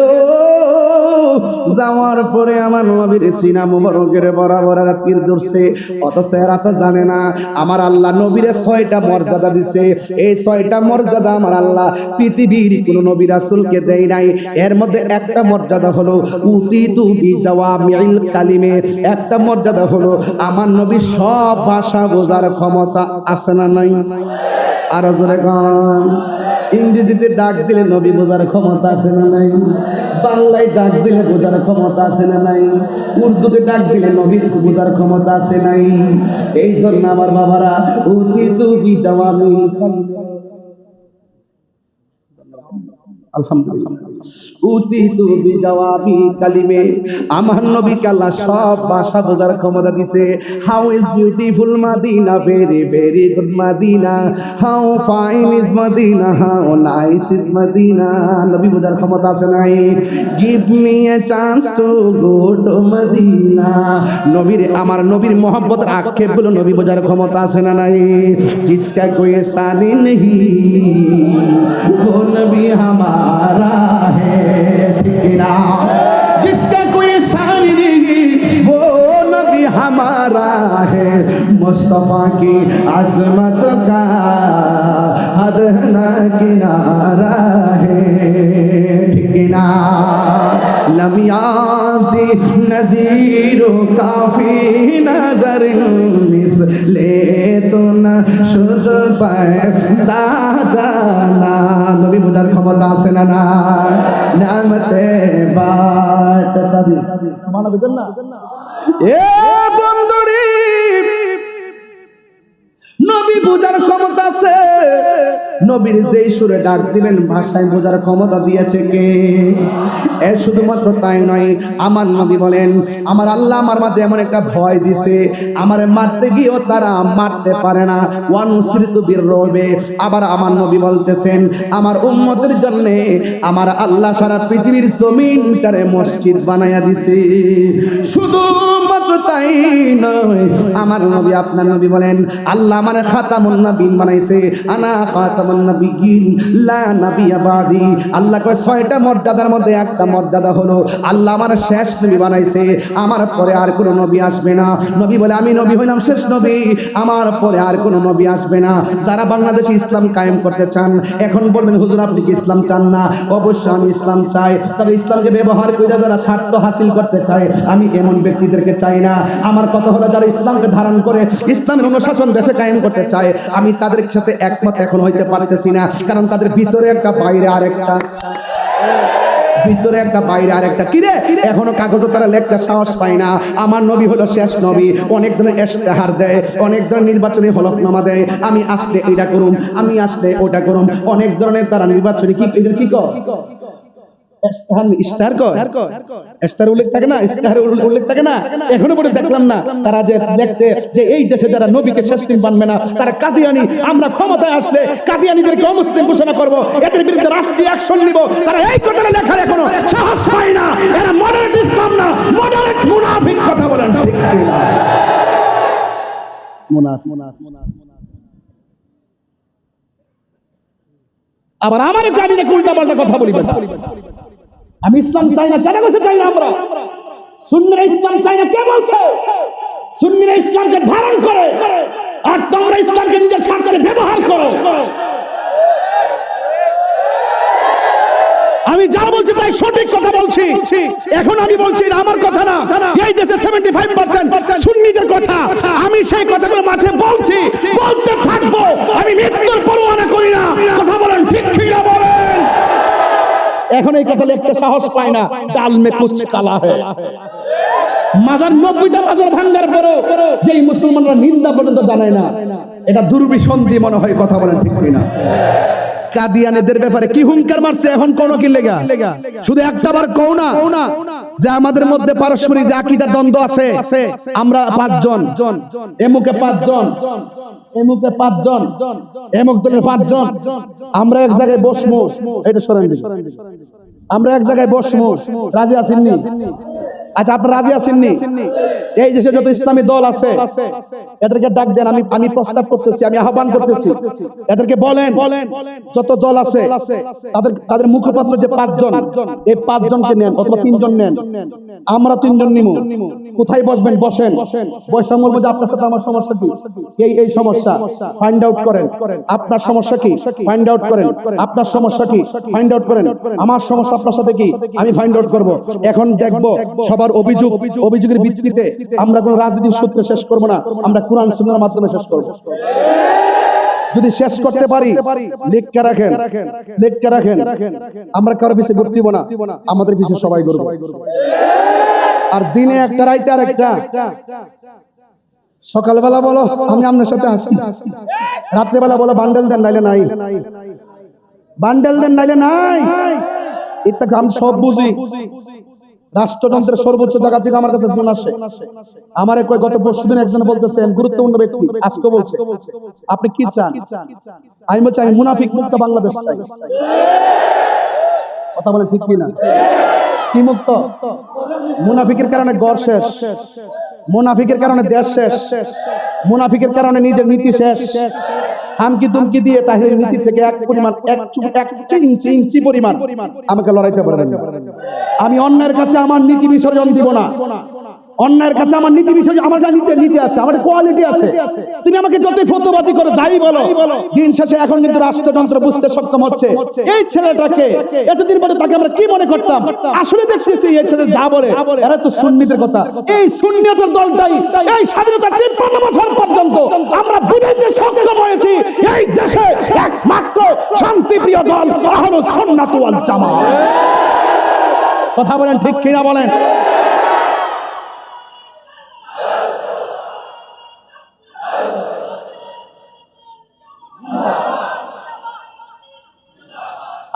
যাওয়ার পরে আমার নবীর সিনা মুবারকের বরাবর তীর ধরছে, অথচ এরা তো জানে না আমার আল্লাহ নবীরে 6টা মর্যাদা দিছে। এই 6টা মর্যাদা আমার আল্লাহ পৃথিবীর কোন নবী রাসূলকে দেয় নাই। এর মধ্যে একটা মর্যাদা হলো উতিতু বিজাওয়ামিল কালিমে, একটা মর্যাদা হলো আমার নবী সব ভাষা বোঝার ক্ষমতা আছে না নাই? আর জোরে গান। ইংরেজিতে ডাক দিলে নবী বোঝার ক্ষমতা আছে না নাই? বাংলায় ডাক দিলে বোঝার ক্ষমতা আছে না নাই? উর্দুতে ডাক দিলে নবীর বোঝার ক্ষমতা আছে নাই? এই জন্য আমার বাবারা উতিতু বিজাওয়ামিল কালিমে আলহামদুলিল্লাহ। উতিতু বিজাওয়াবি কালিমে, আমার নবীকে আল্লাহ সব ভাষা বোঝার ক্ষমতা দিছে। How is beautiful Medina, very very good Medina, how fine is Medina, how nice is Medina. নবী বোঝার ক্ষমতা আছে নাই? Give me a chance to go to Medina. নবীর, আমার নবীর মোহাম্মতের আক্ষেপগুলো নবী বোঝার ক্ষমতা আছে না নাই? জিসকা কোই সানি নেহি वो नबी हमारा है, ठीक ना? जिसका कोई सानी नहीं वो नबी हमारा है। मुस्तफा की अजमत का हद ना किनारा है, ठीक ना? लम याति नज़ीरो काफी नजर मिसले तो न शुद पैदा जाना। নবী বুঝার ক্ষমতা আছে না না? নামতে বাট তাবিস সুবহানাল্লাহ বুঝেন না? এ বন্ধুরি, নবী বুঝার ক্ষমতা আছে। নবীর যেই সুরে ডাক দিবেন ভাষায় বোঝার ক্ষমতা দিয়েছে কে? এর শুধুমাত্র তাই নয়, আমার নবী বলেন আমার আল্লাহ আমার মাঝে এমন একটা ভয় দিছে, আমারে মারতে গিয়েও তারা মারতে পারে না। ওয়ানুসরিতু বিররবে। আবার আমার নবী বলতেছেন আমার উম্মতের জন্য আমার আল্লাহ সারা পৃথিবীর জমিনটারে মসজিদ বানায়া দিছে। শুধুমাত্র তাই নয়, আমার নবী, আপনার নবী বলেন আল্লাহ আমার খাতামুন নবীন বানাইছে। আনা খাতামুন নবিয়্যিন লা নাবিয়্যা বাদি। আল্লাহ কয় 6টা মর্যাদার মধ্যে একটা মর্যাদা হলো আল্লাহ আমার শেষ নবী বানাইছে, আমার পরে আর কোনো নবী আসবে না। নবী বলে আমি নবী হইলাম শেষ নবী, আমার পরে আর কোনো নবী আসবে না। যারা বাংলাদেশে ইসলাম কায়েম করতে চান, এখন বলবেন হুজুর আপনি কি ইসলাম চান না? অবশ্যই আমি ইসলাম চাই, তবে ইসলামকে ব্যবহার করে যারা স্বার্থ হাসিল করতে চায় আমি এমন ব্যক্তিদেরকে চাই না। আমার কথা হলো যারা ইসলামকে ধারণ করে ইসলামের অনুশাসন দেশে কায়েম করতে চায় আমি তাদের সাথে একমত এখন হইতে পারতেছি না, কারণ তাদের ভিতরে একটা বাইরে আরেকটা, ভিতরে একটা বাইরে আরেকটা। কিরে এখনো কাগজে তারা লেখতে সাহস পায় না আমার নবী হলো শেষ নবী। অনেক ধরনের ইশতেহার দেয়, অনেক ধরনের নির্বাচনী হলফনামা দেয়, আমি আসলে এটা করুম, আমি আসলে ওটা করুম, অনেক ধরনের তারা নির্বাচনী কি এদের কি কর উল্লেখ থাকে না, উল্লেখ থাকে না। এখনো পর্যন্ত দেখলাম না তারা যে লিখতে যে এই দেশে যারা নবীকে শেষ নবী মানবে না তারা কাদিয়ানি, আমরা ক্ষমতায় আসলে কাদিয়ানিদেরকে অমুসলিম ঘোষণা করব, এদের বিরুদ্ধে রাষ্ট্রীয় অ্যাকশন নিব। তারা এই কথাটা লেখার এখনো সাহস পায় না। এরা মডারেট ইসলাম না, মডারেট মুনাফিক। কথা বলেন ঠিক কি না? আবার আমার কাবিনে উল্টা পাল্টা কথা বলিবেন। আমি ইসলাম চাই না, কেন বলছে চাই না? আমরা সুন্নিরা ইসলাম চাই না, কে বলছে? সুন্নিরা ইসলামকে ধারণ করে, আর তোমরা ইসলামকে নিজের স্বার্থে ব্যবহার করো। আমি যা বলছি তাই সঠিক কথা বলছি। এখন আমি বলছি আমার কথা না, এই দেশে 75% সুন্নিদের কথা। আমি সেই কথাগুলো মাঠে বলছি, বলতে থাকবো। আমি মৃত্যুর পরোয়া করি না। কথা বলেন ঠিক কি না বলেন? এখন এই কথা লিখতে সাহস পায় না। ডাল মে কুছ কালা है। মাজার 90টা মাজার ভাঙার পরও যেই মুসলমানরা নিন্দা পর্যন্ত জানায় না, এটা দুর্বিসন্ধি মনে হয়। কথা বলেন ঠিক কি না? কাদিয়ানীদের ব্যাপারে কি হুঙ্কার মারছে এখন কোন কি লেগা? শুধু একটাবার কও না যে আমাদের মধ্যে পারস্পরিক যে আকীদার দ্বন্দ্ব আছে, আমরা 5 জন, এমুকে 5 জন, এমুকে 5 জন, এমুক দলের 5 জন, আমরা এক জায়গায় বসবো। এটা সরেন দিন, আমরা এক জায়গায় বসবো। রাজি আছেন নি? আচ্ছা আপনারা রাজি আছেন নি? এই দেশে যত ইসলামী দল আছে এদেরকে ডাক দেন। আমি প্রস্তাব করতেছি, আমি আহ্বান করতেছি, এদেরকে বলেন যত দল আছে তাদের মুখপাত্র যে 5 জন, এই 5 জনকে নেন অথবা 3 জন নেন, আমরা 3 জন নিমু। কোথায় বসবেন? বসেন, বৈষম্য মধ্যে আপনার সাথে আমার সমস্যা কি? এই সমস্যা ফাইন্ড আউট করেন। আপনার সমস্যা কি? ফাইন্ড আউট করেন। আপনার সমস্যা কি? ফাইন্ড আউট করেন। আমার সমস্যা আপনার সাথে কি? আমি ফাইন্ড আউট করব। এখন দেখব সবার অভিযোগের ভিত্তিতে আমরা কোন রাজনৈতিক সূত্রে শেষ করব না, আমরা কোরআন সুন্নাহর মাধ্যমে শেষ করব। যদি শেষ করতে পারি লিখকে রাখেন, লিখকে রাখেন। আমরা কারো পিছে ঘুরতে দিব না, আমাদের পিছে সবাই ঘুরবো। আর দিনে একটা, রাইতে আর একটা। সকালবেলা বলো আমি আপনার সাথে আছি, রাত্রেবেলা বলো বান্ডেল দেন, নাইলে নাই। বান্ডেল দেন, নাইলে নাই। এটা আমি সব বুঝি। রাষ্ট্রযন্ত্রের সর্বোচ্চ জায়গা থেকে আমার কাছে ফোন আসে। আমার কয় গত পরশুদিন একজন বলতেছে, গুরুত্বপূর্ণ ব্যক্তি আজকে বলছে, আপনি কি চান? আমি বলছি আমি মুনাফিক মুক্ত বাংলাদেশ চাই। কথা বলে ঠিক কিনা? কি মুক্ত? মুনাফিকের কারণে ঘর শেষ, মুনাফিকের কারণে দেশ শেষ, মুনাফিকের কারণে নিজের নীতি শেষ। হামকি তুমকি দিয়ে তাহির নীতি থেকে এক ইঞ্চি পরিমাণ আমাকে লড়াইতে পারবেন না। আমি অন্যের কাছে আমার নীতি বিসর্জন দিব না। অন্যের কাছে আমার নীতি বিষয়, আমার নীতি আছে, আমার কোয়ালিটি আছে। তুমি আমাকে যতই ফতোবাজি করো, যাই বলো, দিন শেষে এখন কিন্তু রাষ্ট্রযন্ত্র বুঝতে সক্ষম হচ্ছে এই ছেলেটাকে এতদিন পরে তাকে আমরা কি মনে করতাম, আসলে দেখতেছি এই ছেলে যা বলে এরা তো সুন্নিতের কথা। এই সুন্নিয়তের দলটাই এই স্বাধীনতার 53 বছর পর্যন্ত আমরা বুঝাইতে সক্ষম হয়েছি এই দেশে একমাত্র শান্তিপ্রিয় দল আহলুস সুন্নাত ওয়াল জামাত। কথা বলেন ঠিক কিনা বলেন?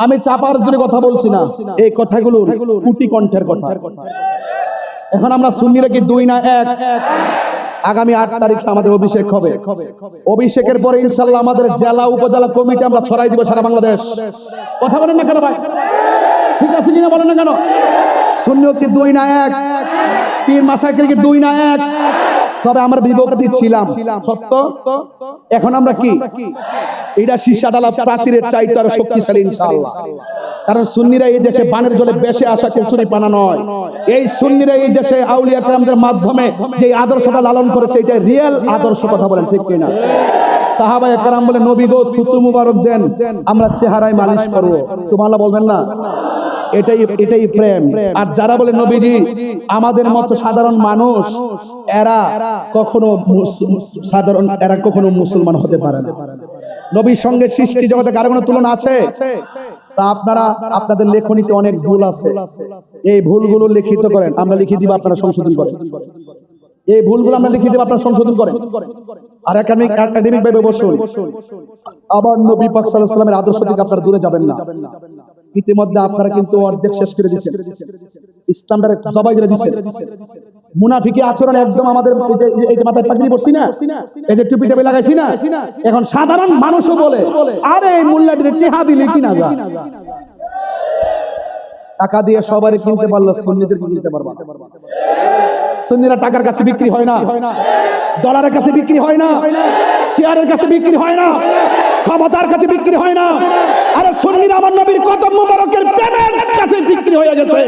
আমি চাপার জন্য কথা বলছি না, এই কথাগুলো কুটি কণ্ঠের কথা। এখন আমরা সুন্নিরা কি 2 না 1? আগামী 8 তারিখে আমাদের অভিষেক হবে। অভিষেকের পরে ইনশাআল্লাহ আমাদের জেলা উপজেলা কমিটি আমরা ছড়াই দিব সারা বাংলাদেশ। কথা বলেন না কেন ভাই? ঠিক আছে কিনা বলেন না কেন? সুন্নিয়ত কি 2 না 1? পীর মাশায়েখের কি 2 না 1? তবে আমরা বিভক্তি ছিলাম, সত্য। এখন আমরা কি এটা সীসাডালা প্রাচীরের চাইতে আরো শক্তিশালী ইনশাআল্লাহ। কারণ সুন্নিরা এই দেশে বানের জলে বেশে আসা কচুরি পানা নয়। এই সুন্নিরা এই দেশে আউলিয়া কেরামদের মাধ্যমে যে আদর্শটা লালন করেছে, এটা রিয়েল আদর্শ। কথা বলেন ঠিক কিনা? সাহাবায়ে কেরাম বলে, নবী গো থুতু মুবারক দেন, আমরা চেহারায় মালিশ করব। সুবহানাল্লাহ বলবেন না? এটাই প্রেম। আর যারা বলে নবীজি আমাদের মতো সাধারণ মানুষ, এরা কখনো মুসলমান হতে পারে না। নবীর সঙ্গে সৃষ্টি জগতে কারো কোনো তুলনা আছে? তা আপনারা আপনাদের লেখনীতে অনেক ভুল আছে, এই ভুলগুলো লিখিত করেন, আমরা লিখে দিব, আপনারা সংশোধন করেন। এই ভুলগুলো আমরা লিখে দিব, আপনারা সংশোধন করেন। আর একাডেমিক ভাবে বসুন। আবার নবী পাক সাল্লাল্লাহু আলাইহি ওয়াসাল্লামের আদর্শ থেকে আপনারা দূরে যাবেন না। ইতিমধ্যে আপনারা কিন্তু অর্ধেক শেষ করে দিয়েছেন, ইসলামটা জবাই করে দিয়েছেন। মুনাফিকি আচরণ একদম আমাদের এই যে মাথায় পাগড়ি পরছি না, এই যে টুপি টাপি লাগাইছি না, এখন সাধারণ মানুষও বলে, আরে এই মোল্লাটির টিহা দিলে কিনা যা। টাকা দিয়ে সবারই কিনতে পারলো, সুন্নিদের কি কিনতে পারবা? সুন্নিরা টাকার কাছে বিক্রি হয় না, ডলারের কাছে বিক্রি হয় না, শেয়ারের কাছে বিক্রি হয় না, ক্ষমতার কাছে বিক্রি হয় না। আরে সুন্নিরা আমার নবীর কদম মুবারকের প্রেমের কাছে বিক্রি হয়ে গেছে।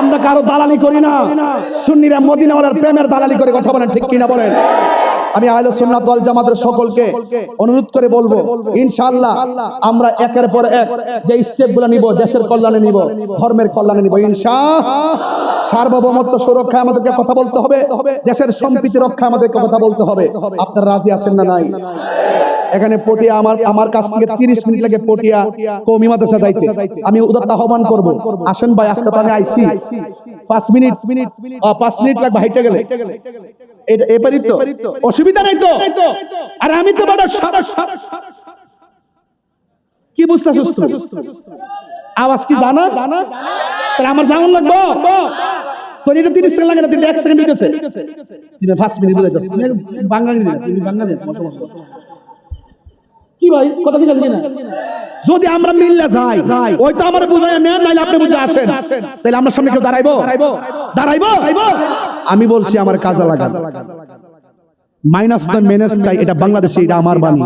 আমরা কারো দালালি করি না, সুন্নিরা মদিনাওয়ালার প্রেমের দালালি করে। কথা বলেন ঠিক কিনা বলেন? আমি আহলে সুন্নাত ওয়াল জামাতের সকলকে অনুরোধ করে বলবো, ইনশাআল্লাহ আমরা একের পর এক যে স্টেপগুলো নিব, দেশের কল্যাণে নিব, ধর্মের কল্যাণে নিব ইনশাআল্লাহ। সার্বভৌমত্ব সুরক্ষা আমাদেরকে কথা বলতে হবে, দেশের সম্প্রীতি রক্ষা আমাদেরকে কথা বলতে হবে। আপনারা রাজি আছেন না? নাই? এখানে পটিয়া আমার কাছ থেকে 30 মিনিট লাগে পটিয়া কওমি মাদ্রাসা যাইতে। আমি উদাত্ত আহ্বান করব, আসেন ভাই, আজকে তো আমি আইছি, 5 মিনিট লাগবে হাইটে গেলে। এটা এপারি তো অসুবিধা নাই তো? আর আমি তো বড় কি বুঝতাছস তুই? আওয়াজ কি জানা? তাহলে আমার যেমন লাগবে তো, এটা 30 সেকেন্ড লাগে না, 1 সেকেন্ড দিতেছে। তুমি 5 মিনিট বুঝাইছস, বাঙালি না, তুমি বাঙালি কি ভাই? কথা ঠিক আছে কিনা? যদি আমরা মিললে যাই, ওই তো আমার বুঝাই নেন, নাইলে আপনি বুঝে আসেন, তাহলে আমার সামনে কেউ দাঁড়াইবো? আমি বলছি আমার কাজে লাগা, মাইনাস তো মেনেজ চাই, এটা বাংলাদেশে, এটা আমার বাণী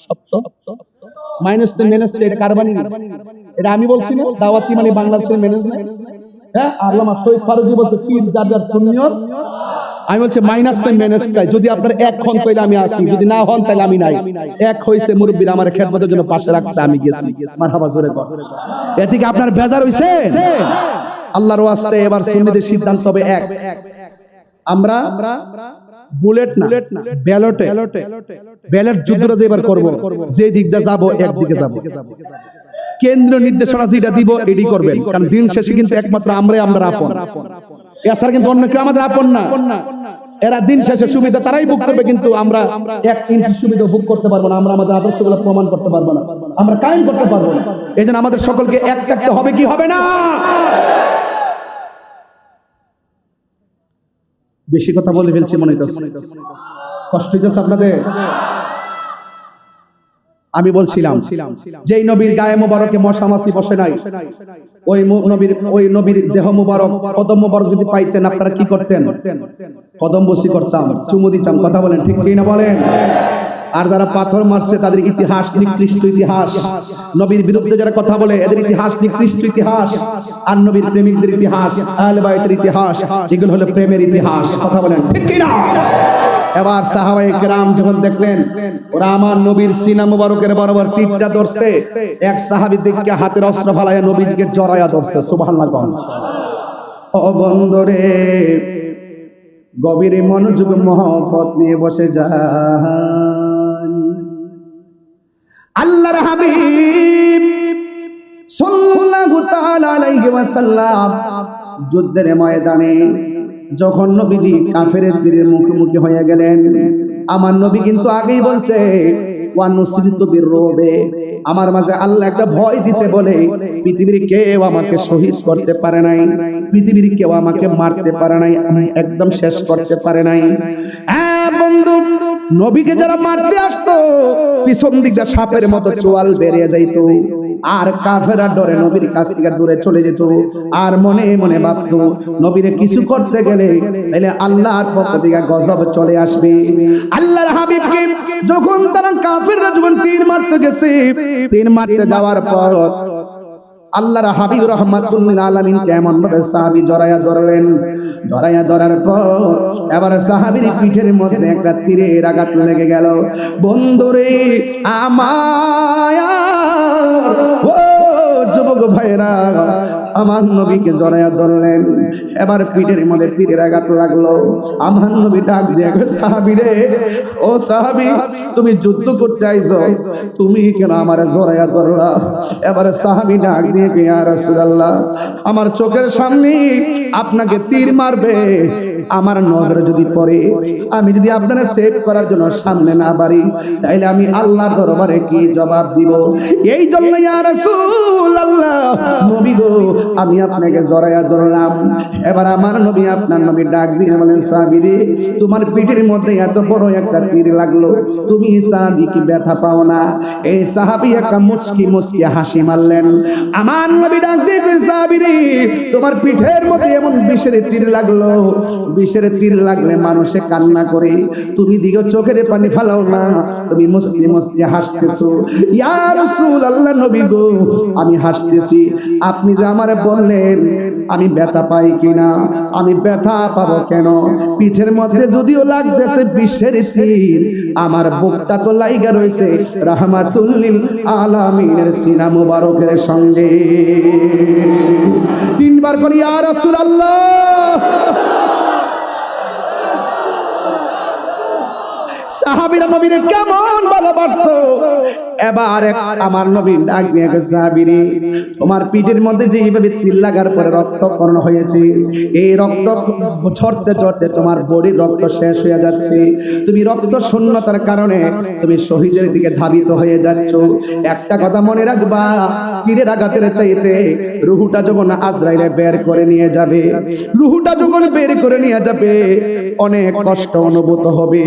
সত্য। মাইনাস তো মেনেজ চাই, এটা কার বাণী? এটা আমি বলছি না, দাওয়াতি মানে বাংলাদেশের মেনেজ না। হ্যাঁ, আল্লামা শহীদ ফারুকী বলছে পীর যার সুন্নিয়ত। আমি বলছি মাইনাস তো মেনেজ চাই। যদি আপনার 1 হন তাহলে আমি আসি, যদি না হন তাহলে আমি নাই। 1 হইছে, মুরব্বিরা আমার খেদমতের জন্য পাশে রাখছে, আমি গেছি। মারহাবা, জোরে কর। এদিকে আপনার বেজার হইছে? আল্লাহর ওয়াস্তে এবার সুন্নিদের সিদ্ধান্ত হবে 1। আমরা বুলেট না, ব্যালট যুদ্ধটা যে এবার করব, যে দিক দিয়ে যাব একদিকে যাব। কেন্দ্রীয় নির্দেশনা যেটা দিব এডি করবেন, কারণ দিন শেষে কিন্তু একমাত্র আমরা আপন, এছাড়া কিন্তু অন্য কেউ আমাদের আপন না। এরা দিন শেষে সুবিধা তারাই ভোগ করবে, কিন্তু আমরা 1 ইঞ্চি সুবিধা ভোগ করতে পারবো না, আমরা আমাদের আদর্শগুলো প্রমাণ করতে পারবো না, আমরা কায়েম করতে পারবো না। এই জন্য আমাদের সকলকে এক থাকতে হবে, কি হবে না? বেশি কথা বলে ফেলছি মনে হইতেছে, কষ্ট হইতেছে আপনাদের? আমি বলছিলাম যেই নবীর গায়ে মোবারকে মশা মাছি বসে নাই, ওই নবীর দেহ মোবারক, কদম মোবারক যদি পাইতেন আপনারা কি করতেন? কদম বসি করতাম, চুমু দিতাম। কথা বলেন ঠিক কি না বলেন? আর যারা পাথর মারছে তাদের ইতিহাস নিকৃষ্ট ইতিহাস, নবীর বিরুদ্ধে যারা কথা বলে এদের ইতিহাস নিকৃষ্ট ইতিহাস, আর নবীর প্রেমিকদের ইতিহাস, আহলে বাইতের ইতিহাস, এগুলো হলো প্রেমের ইতিহাস। কথা বলেন ঠিক কি না? এবার সাহাবায়ে কেরাম যখন দেখলেন ওরা আমার নবীর সিনা মুবারকের বরাবর তীরটা ধরছে, এক সাহাবী দেখে হাতের অস্ত্র ফালায়া নবীকে জড়ায়া ধরছে। সুবহানাল্লাহ। ও বন্ধুরে, গভীর মনোযোগ মহব্বত নিয়ে বসে যান। আল্লাহর হাবিব সাল্লাল্লাহু তাআলা আলাইহি ওয়াসাল্লাম যুদ্ধের ময়দানে যখন নবীজি কাফেরের তীরের মুখোমুখি হয়ে গেলেন, আমার নবী কিন্তু আগেই বলছে ওয়া নুসরিতু বিররুবে, আমার মাঝে আল্লাহ একটা ভয় দিছে বলে পৃথিবীর কেউ আমাকে শহীদ করতে পারে নাই, পৃথিবীর কেউ আমাকে মারতে পারে নাই, আমি একদম শেষ করতে পারে নাই। হ্যাঁ বন্ধু, নবীকে যারা মারতে আসতো পিছন দিকে সাপের মতো চোয়াল বেরিয়ে যাইতো, আর কাফেররা ডরে নবীর কাছ থেকে দূরে চলে যেত, আর মনে মনে ভাবতো নবীরে কিছু করতে গেলে তাহলে আল্লাহর পক্ষ থেকে গজব চলে আসবে। আল্লাহর হাবিবকে যখন তারা কাফেররা যখন তীর মারতে গেছে, তীর মারতে যাওয়ার পর আল্লাহর হাবিব রাহমাতুল লিল আলামিন কেমন ভাবে সাহাবী জড়ায়া ধরলেন, জড়ায়া ধরার পর এবার সাহাবীর পিঠের মধ্যে একটা তীরের আঘাত লেগে গেল। বন্ধুরে আমার ও যুবক ভাইরা, আমার নবীকে জড়ায়া ধরলেন, এবার পিঠের মধ্যে তীরের আঘাত লাগলো। আমার নবী ডাক দিয়ে সাহাবী রে, ও সাহাবী তুমি যুদ্ধ করতে আইছো, তুমি কেন আমার জড়ায়া ধরলা? এবার সাহাবী ডাক দিয়ে ইয়া রাসূলুল্লাহ, আমার চোখের সামনে আপনাকে তীর মারবে, আমার নজরে যদি পড়ে, আমি যদি আপনারা সেভ করার জন্য সামনে না বাড়ি, তাইলে আমি আল্লাহর দরবারে কি জবাব দিব? এই জন্য ইয়া রাসূলুল্লাহ নবী গো, আমি আপনাকে জড়ায়া ধরলাম। এবার আমার নবী আপনার নবী ডাক দিয়ে বলেন, সাহাবী রে, তোমার পিঠের মধ্যে এত বড় একটা তীর লাগলো, তুমি সাহাবী কি ব্যথা পাও না? এই সাহাবী একটা মুচকি মুচকি হাসি মারলেন। আমার নবী ডাক দিয়ে সাহাবী রে, তোমার পিঠের মধ্যে এমন বিষের তীর লাগলো, বিষের তীর লাগলে মানুষে কান্না করে, তুমি দিকে চোখের পানি ফেলাও না, তুমি মুচকি মুচকি হাসতেছো। ইয়া রাসূলুল্লাহ নবী গো, আমি হাসতেছি, আপনি যে আমারে বললেন আমি ব্যথা পাই কিনা, আমি ব্যথা পাবো কেন? পিঠের মধ্যে যদিও লাগতেছে বিষের তীর, আমার বুকটা তো লাইগা রয়েছে রাহমাতুল লিল আলামিনের সিনা মুবারকের সঙ্গে। তিনবার করি ইয়া রাসূলুল্লাহ। সাহাবীরা নবীরে কেমন ভালোবাসতো। এবার আমার নবী ডাক দিয়ে সাহাবী রে, তোমার পিঠের মধ্যে যে এইভাবে তীর লাগার পরে রক্তক্ষরণ হয়েছে, এই রক্ত ঝরতে ঝরতে তোমার বডির রক্ত শেষ হয়ে যাচ্ছে, তুমি রক্ত শূন্যতার কারণে তুমি শহীদের দিকে ধাবিত হয়ে যাচ্ছ। একটা কথা মনে রাখবা, তীরের আঘাতের চাইতে রুহুটা যখন আজরাইলে বের করে নিয়ে যাবে, রুহুটা যখন বের করে নিয়ে যাবে অনেক কষ্ট অনুভূত হবে।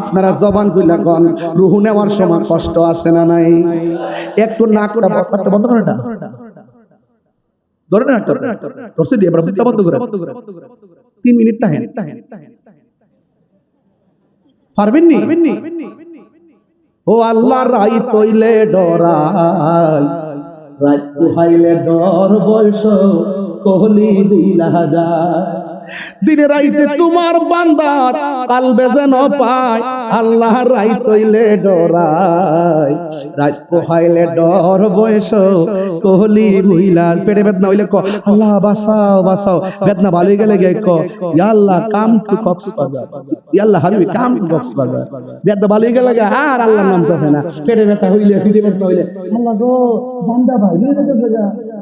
আপনারা জবান খুলে কোন, রুহু নেওয়ার সময় কষ্ট আছে না নাই? একটু নাকটা বন্ধ করে না, ধরে না ধরছে দিয়ে এবার বন্ধ করে 3 মিনিট তাহেন পারবেন নি? ও আল্লাহ রাই তইলে ডরাই, রাত কুহাইলে ডর বয়স কোহলি দিলা যায়, দিনে রাইতে তোমার বান্দার কালবে যেন পায়, আল্লাহ রাই তইলে ডরাই, রাত পোহাইলে ডর বয়স কোহলি বুইলা। পেটে বেদনা হইলে ক আল্লাহ বাঁচাও বাঁচাও, বেদনা ভালো গেলে গে ক ইয়া আল্লাহ কাম টু কক্সবাজার, ইয়া আল্লাহ হাবিবি কাম টু কক্সবাজার। বেদনা ভালো গেলে গে আর আল্লাহর নাম জপে না। পেটে ব্যথা হইলে পিঠে ব্যথা হইলে আল্লাহ গো জানদা ভাই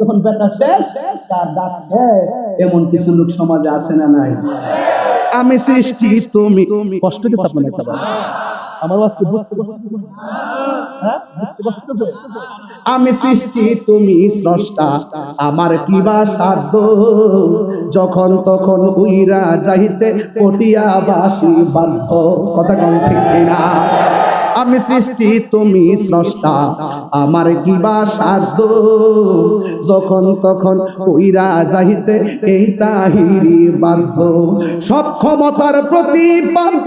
যখন ব্যথা শেষ তার ডাক শেষ, এমন কিছু লোক সমাজে আছে না নাই? আমি সৃষ্টি তুমি কষ্ট দিতে আপনাদের সবাই আমার আজকে বুঝতে কষ্ট হ্যাঁ বুঝতে কষ্ট আমি সৃষ্টি তুমি স্রষ্টা আমার কি বা সাধ্য যখন তখন উইরা যাইতে পটিয়া বাসি বাধ্য কথা কোন ঠিক না আমি সৃষ্টি তুমি স্রষ্টা আমার কি বা সাধ্য যখন তখন উইরা যাইতে এই তাহিরি বাধ্য সব ক্ষমতার প্রতিপাদ্য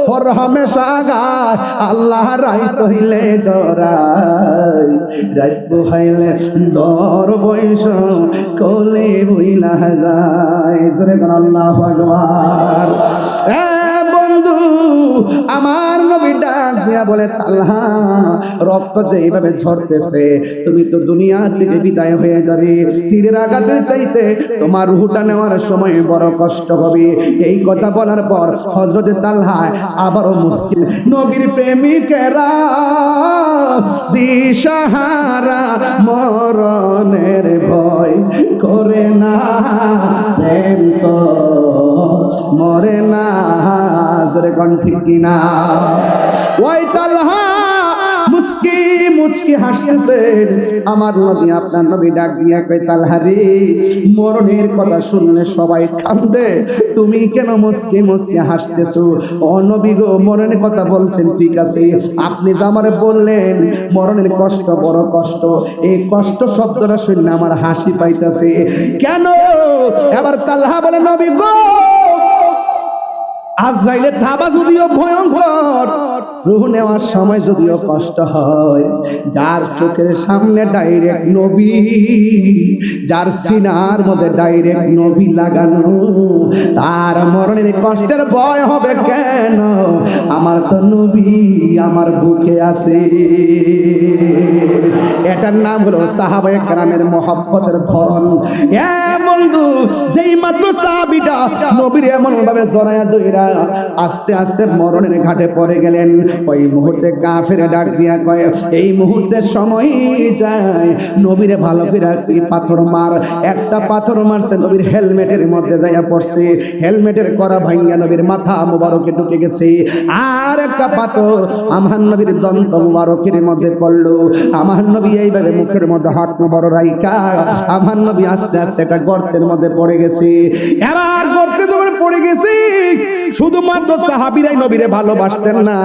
হর হামেশা গায় আল্লাহ রাইত হইলে ডরাই রাইত বহাইলে ডর বৈশ কোলে বইলা যায় জোরে বল আল্লাহু আকবার বন্ধু আমার নবী ডাক দিয়া বলে তালহা রক্ত যেইভাবে ঝরতেছে তুমি তো দুনিয়া থেকে বিদায় হয়ে যাবে তীরের আঘাতের চাইতে তোমার রূহটা নেওয়ার সময় বড় কষ্ট হবে এই কথা বলার পর হযরতে তালহা আবারও মুশকিল নবীর প্রেমিকেরা দিশাহারা মরণের ভয় করে না প্রেম তো মরে না জোরে কোন ঠিক কিনা ওই তালহা মুস্কি মুচকি হাসতেছেন আমার নবী আপনার নবী ডাক দিয়া কই তালহা রে মরণের কথা শুনলে সবাই কাঁদে তুমি কেন মুচকি মুচকি হাসতেছো ও নবী গো মরণের কথা বলছেন ঠিক আছে আপনি যে আমারে বললেন মরণের কষ্ট বড় কষ্ট এই কষ্ট শব্দটা শুনলে আমার হাসি পাইতেছে কেন এবার তালহা বলে নবী গো আজরাইলের থাবা যদিও ভয়ঙ্কর রূহ নেওয়ার সময় যদিও কষ্ট হয় যার চোখের সামনে ডাইরেক্ট নবী যার সিনার মধ্যে ডাইরেক্ট নবী লাগানো তার মরণের কষ্টের ভয় হবে কেন আমার তো নবী আমার বুকে আছে এটার নাম হলো সাহাবায়ে কেরামের মহব্বতের ধরন বন্ধু যেই মাত্র সাহাবীটা নবীর এমন ভাবে জড়ায়া ধইরা আস্তে আস্তে মরণের ঘাটে পড়ে গেলেন ওই মুহূর্তে কাফের ডাক দিয়া কয় এই মুহূর্তের সময় যায় নবীরে ভালো করে পাথর মার একটা পাথর মারছে নবীর হেলমেটের মধ্যে যাইয়া পড়ছে হেলমেটের করা ভাঙিয়া নবীর মাথা মোবারকে ঢুকে গেছে আর একটা পাথর আমার নবীর দন্ত মোবারকের মধ্যে পড়লো আমার নবী এইভাবে মুখের মধ্যে হাত বড় রাইকা আমার নবী আস্তে আস্তে একটা গর্তের মধ্যে পড়ে গেছে এবার গর্তে যখন পড়ে গেছে শুধুমাত্র সাহাবীরাই নবীরে ভালোবাসতেন না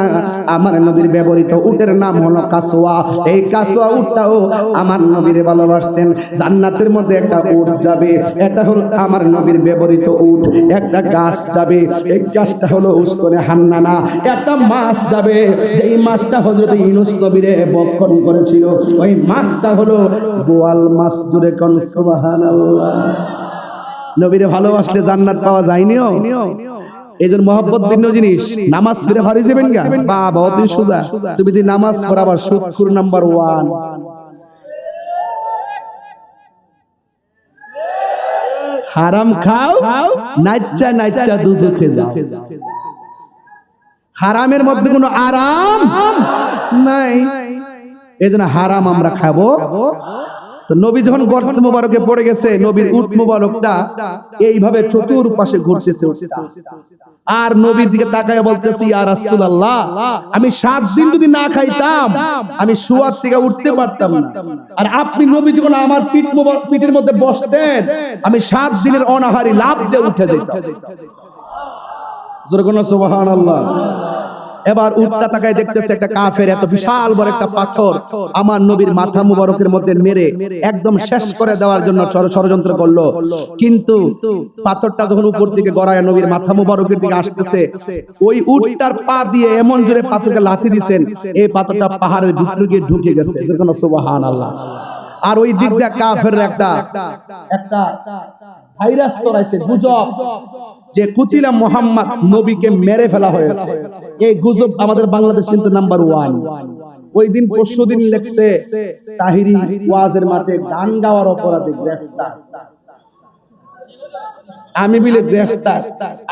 আমার নবীর ব্যবহৃত উটের নাম হলো কাসওয়া এই কাসওয়া উটটাও আমার নবীরে ভালোবাসতেন জান্নাতের মধ্যে একটা উট যাবে এটা হলো আমার নবীর ব্যবহৃত উট একটা গাছ যাবে এই গাছটা হলো উস্তনে হান্নানা একটা মাছ যাবে যেই মাছটা হযরত ইউনূস নবীরে বক্ষণ করেছিল ওই মাছটা হলো বোয়াল মাছ জুড়ে কোন সুবহানাল্লাহ নবীরে ভালোবাসলে জান্নাত পাওয়া যায়নিও এজন মহব্বত ভিন্ন জিনিস নামাজ পড়ে হারি যাবেন গা বাবা অতি সোজা তুমি যদি নামাজ পড়াবার সুদখুর নাম্বার 1 হারাম খাও নাচ্চা নাচ্চা দুজখে যাও হারামের মধ্যে কোনো আরাম নাই এজন্য হারাম আমরা খাবো তো নবী যখন গর্ত মোবারকে পড়ে গেছে নবীর উট মোবারকটা এইভাবে চতুর্পাশে ঘুরতেছে আর নবীর দিকে তাকায় বলতেছে ইয়া রাসূলুল্লাহ আমি 7 দিন যদি না খাইতাম আমি শুয়ার থেকে উঠতে পারতাম না আর আপনি নবী যখন আমার পিঠের মধ্যে বসতেন আমি 7 দিনের অনাহারি লাভ দিয়ে উঠে যেতাম জোরে কোন সুবহানাল্লাহ এবার উটটা তাকায় দেখতেছে একটা কাফের এত বিশাল বড় একটা পাথর আমার নবীর মাথা মুবারকের মধ্যে মেরে একদম শেষ করে দেওয়ার জন্য ষড়যন্ত্র করলো কিন্তু পাথরটা যখন উপর দিকে গড়ায় নবীর মাথা মুবারকের দিকে আসতেছে ওই উটটার পা দিয়ে এমন জোরে পাথরকে লাথি দিবেন এই পাথরটা পাহাড়ের ভিতরে গিয়ে ঢুকে গেছে যেন সুবহানাল্লাহ আর ওই দিক দিয়ে কাফের একটা ভাইরাস ছড়াইছে গুজব যে কুতিলা মুহাম্মদ নবীকে মেরে ফেলা হয়েছে এই গুজব আমাদের বাংলাদেশ কিন্তু নাম্বার 1 ওই দিন পরশুদিন লেখছে তাহিরি ওয়াজের মাঠে গান গাওয়ার অপরাধে গ্রেফতার আমি বলে গ্রেফতার,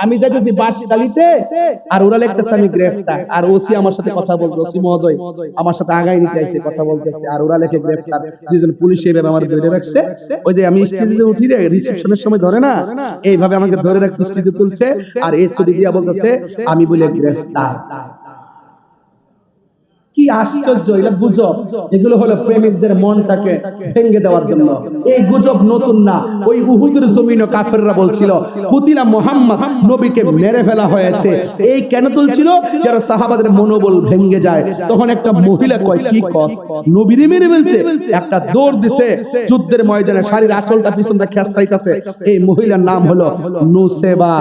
আমি যাইতেছি বাঁশখালীতে আর ওরা লিখতেছে আমি গ্রেফতার, আর ওসি আমার সাথে কথা বলতো, ওসি মহোদয় আমার সাথে আগাই নিতে আইছে, কথা বলতেছে, আর ওরা লেখে গ্রেফতার। দুইজন পুলিশ এইভাবে আমার ধরে রাখছে, ওই যে আমি স্টেজে উঠি রে রিসেপশনের সময় ধরে না, এইভাবে আমাকে ধরে রাখছে, স্টেজে তুলছে আর এই ছবি দিয়া বলতেছে আমি বলে গ্রেফতার। কি আশ্চর্য, এটা গুজব। এগুলো হলো প্রেমিকদের মনটাকে ভেঙে দেওয়ার জন্য। এই গুজব নতুন না, ওই উহুদের জমিনে কাফেররা বলছিল কুতিলা মুহাম্মদ, নবীকে মেরে ফেলা হয়েছে। এই কেন তুলছিল? যারা সাহাবাদের মনোবল ভেঙে যায়। তখন একটা মহিলা কয় কি কস, নবীরে মেরে ফেলছে, একটা দৌড় দিছে যুদ্ধের ময়দানে, শাড়ির আঁচলটা পিছনটা খেঁচাইতেছে। এই মহিলার নাম হলো নুসেবা।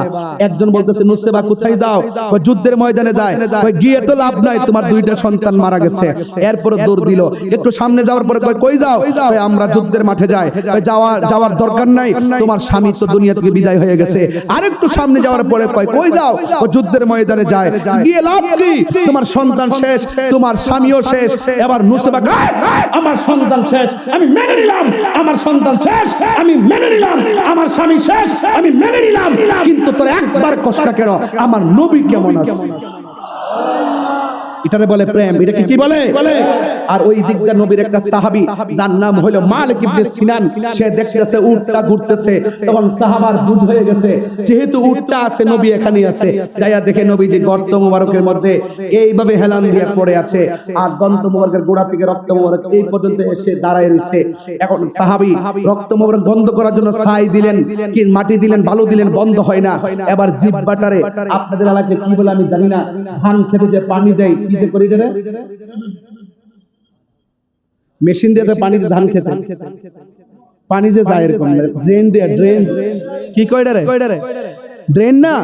একজন বলতেছে নুসেবা কোথায় যাও? যুদ্ধের ময়দানে যায়। গিয়ে তো লাভ নাই, তোমার দুইটা সন্তান মারা গেছে। এরপর দৌড় দিল, একটু সামনে যাওয়ার পরে কই যাও? আমরা যুদ্ধের মাঠে যাই। যাওয়ার দরকার নাই, তোমার স্বামী তো দুনিয়া থেকে বিদায় হয়ে গেছে। আরেকটু সামনে যাওয়ার পরে কই যাও? যুদ্ধের ময়দানে যায়। গিয়ে লাভ কি? তোমার সন্তান শেষ, তোমার স্বামীও শেষ। এবার নুসেবা আমার সন্তান শেষ, আমি মেনে নিলাম, আমার সন্তান শেষ, আমি মেনে নিলাম, আমার স্বামী শেষ, আমি মেনে নিলাম, কিন্তু তোর একবার কষ্ট কেন, আমার নবী কেমন আছে? এটারে বলে প্রেম। এটাকে কি বলে? আর ওই দিকটা নবীর একটা সাহাবী যার নাম হলো মালিক ইবনে সিনান, সে দেখতেছে উটটা ঘুরতেছে। তখন সাহাবার বুঝ হয়ে গেছে যেহেতু উটটা আছে, নবী এখানে আছে। যাইয়া দেখে নবী যে গর্ত মোবারকের মধ্যে এইভাবে হেলান দিয়া পড়ে আছে, আর দন্ত মোবারকের গোড়া থেকে রক্ত মোবারক এই পর্যন্ত এসে দাঁড়ায় রয়েছে। এখন সাহাবী রক্ত মোবারক বন্ধ করার জন্য ছাই দিলেন, কি মাটি দিলেন, বালু দিলেন, বন্ধ হয় না। এবার জিহ্বাটারে, আপনাদের এলাকায় কি বলে আমি জানি না, ধান খেতে যে পানি দেয় কি যে করি রে, মেশিন দিয়ে পানি দিয়ে ধান খেতে পানি যে যায় এরকম ড্রেন দিয়ে, ড্রেন কি কয় রে, ড্রেন না,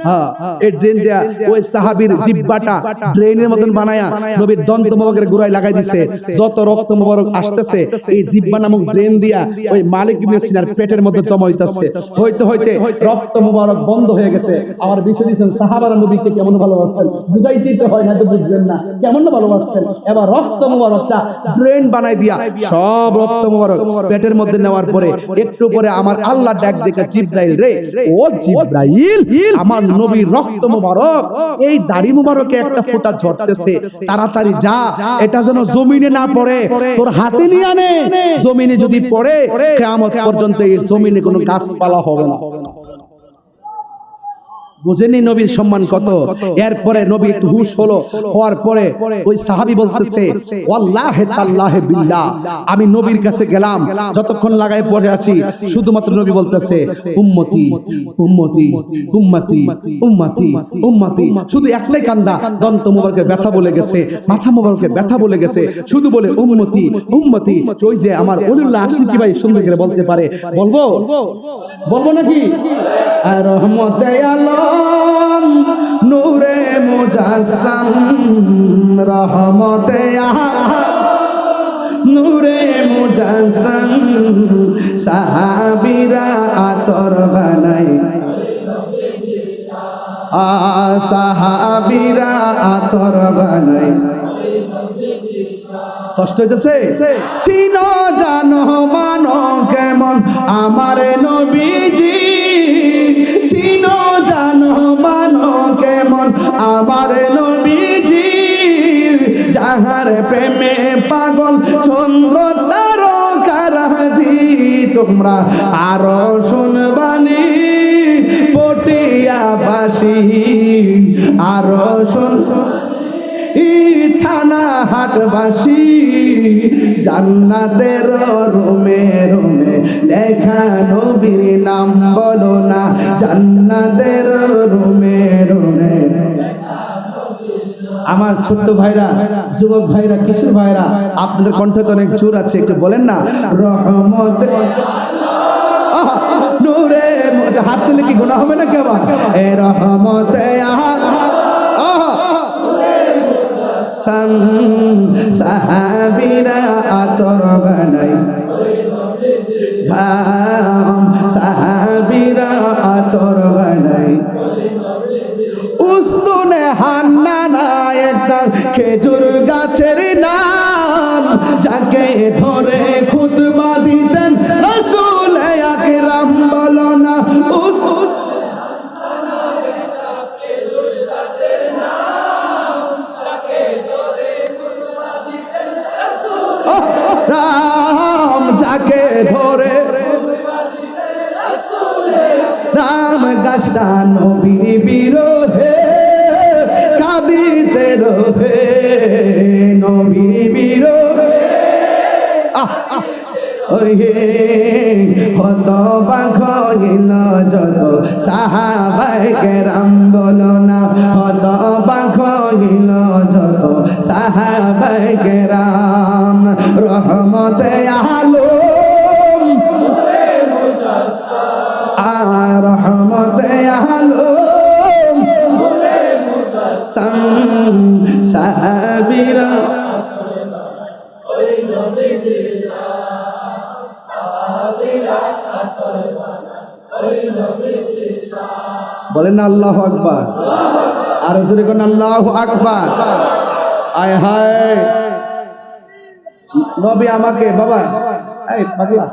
হ্যাঁ এই ড্রেন দেয়া ওই সাহাবীর জিহ্বাটা ড্রেনের মতন বানায়া নবীর দন্ত মোবারকের গোড়ায় লাগাই দিয়েছে। যত রক্ত মোবারক আসতেছে এই জিহ্বা নামক ড্রেন দিয়া ওই মালিক ইবনে সিনার পেটের মধ্যে জমা হইতাছে। হইতে হইতে রক্ত মোবারক বন্ধ হয়ে গেছে। আমার বিষয় দিয়েছেন সাহাবারা নবীকে কেমন ভালোবাসতেন, বুঝাইতেই তো হয় না, তো বুঝবেন না কেমন ভালোবাসতেন। এবার রক্ত মোবারকটা ড্রেন বানাই দিয়া সব রক্ত মোবারক পেটের মধ্যে নেওয়ার পরে একটু পরে আমার আল্লাহ ডাক দেখে জিবরাইল রে, ও জিবরাইল, আমার নবীর রক্ত মোবারক এই দাড়ি মোবারকে একটা ফোঁটা ঝরতেছে, তাড়াতাড়ি যা, এটা যেন জমিনে না পড়ে, তোর হাতে নিয়ে আনে। জমিনে যদি পড়ে কিয়ামত পর্যন্ত এই জমিনে কোনো গাছপালা হবে না। বুঝেনি নবীর সম্মান কত? এরপরে নবী একটু হুশ হলো, হওয়ার পরে ওই সাহাবী বলতেছে ওয়াল্লাহি তাআল্লাহি বিল্লাহ, আমি নবীর কাছে গেলাম, যতক্ষণ লাগায় পড়ে আছি শুধুমাত্র নবী বলতেছে উম্মতি উম্মতি উম্মতি উম্মতি উম্মতি, শুধু একটাই কান্দা, দন্ত মোবারকের ব্যথা বলে গেছে, মাথা মোবারকের ব্যথা বলে গেছে, শুধু বলে উম্মতি উম্মতি। ওই যে আমার ওলিউল্লাহ আশিকি ভাই সুন্দর করে বলতে পারে, বলবো নাকি? আর রহমতে আলম নূরে মুজাসসাম, রহমতে নূরে মুজাসসাম, সাহাবীরা আতর বানাই, সাহাবীরা আতর বানাই। কষ্ট হইতেছে? চিনো জানো মানো কেমন আমার নবীজি, চিনো জানো মানো কেমন আমার নবীজি, যাহার প্রেমে পাগল চন্দ্র তারকারাজি। তোমরা আরো শুনবানি পটিয়াবাসী, আরো শুন থানা হাটবাসী, জান্নাতের রুমে রুমে লেখা নবীর নাম বলো না, জান্নাতের রুমে রুমে। আমার ছোট্ট ভাইরা, যুবক ভাইরা, কিশোর ভাইরা, আপনাদের কণ্ঠে তো অনেক জোর আছে, একটু বলেন না রহমত নূরে। হাত তুলে কি গুনাহ হবে না কেমন? এ রহমতে সাহাবীরা আতর বানাই, সাহাবীরা আতর বানাই। উস্তুনে হান্নানা একটা খেজুর গাছের নাম, যাকে ধরে খুতবা দিতেন রাসূল আকরাম, বলো না রাম যাকে ধরে রাম গাছটা নবীর বিরোধে কাঁদিতে রহে নবীর বিরোধে হত বাঘ গিল যত সাহাবায়ে কেরাম বলো না হত বাঘ গিল যত সাহাবায়ে কেরাম রহমতে আলম রহমতে আলম সাহাবীরা বলেন না আল্লাহু আকবার আর জোরে কোন আল্লাহু আকবার আয় হায় নবী আমাকে বাবা এই পাগলা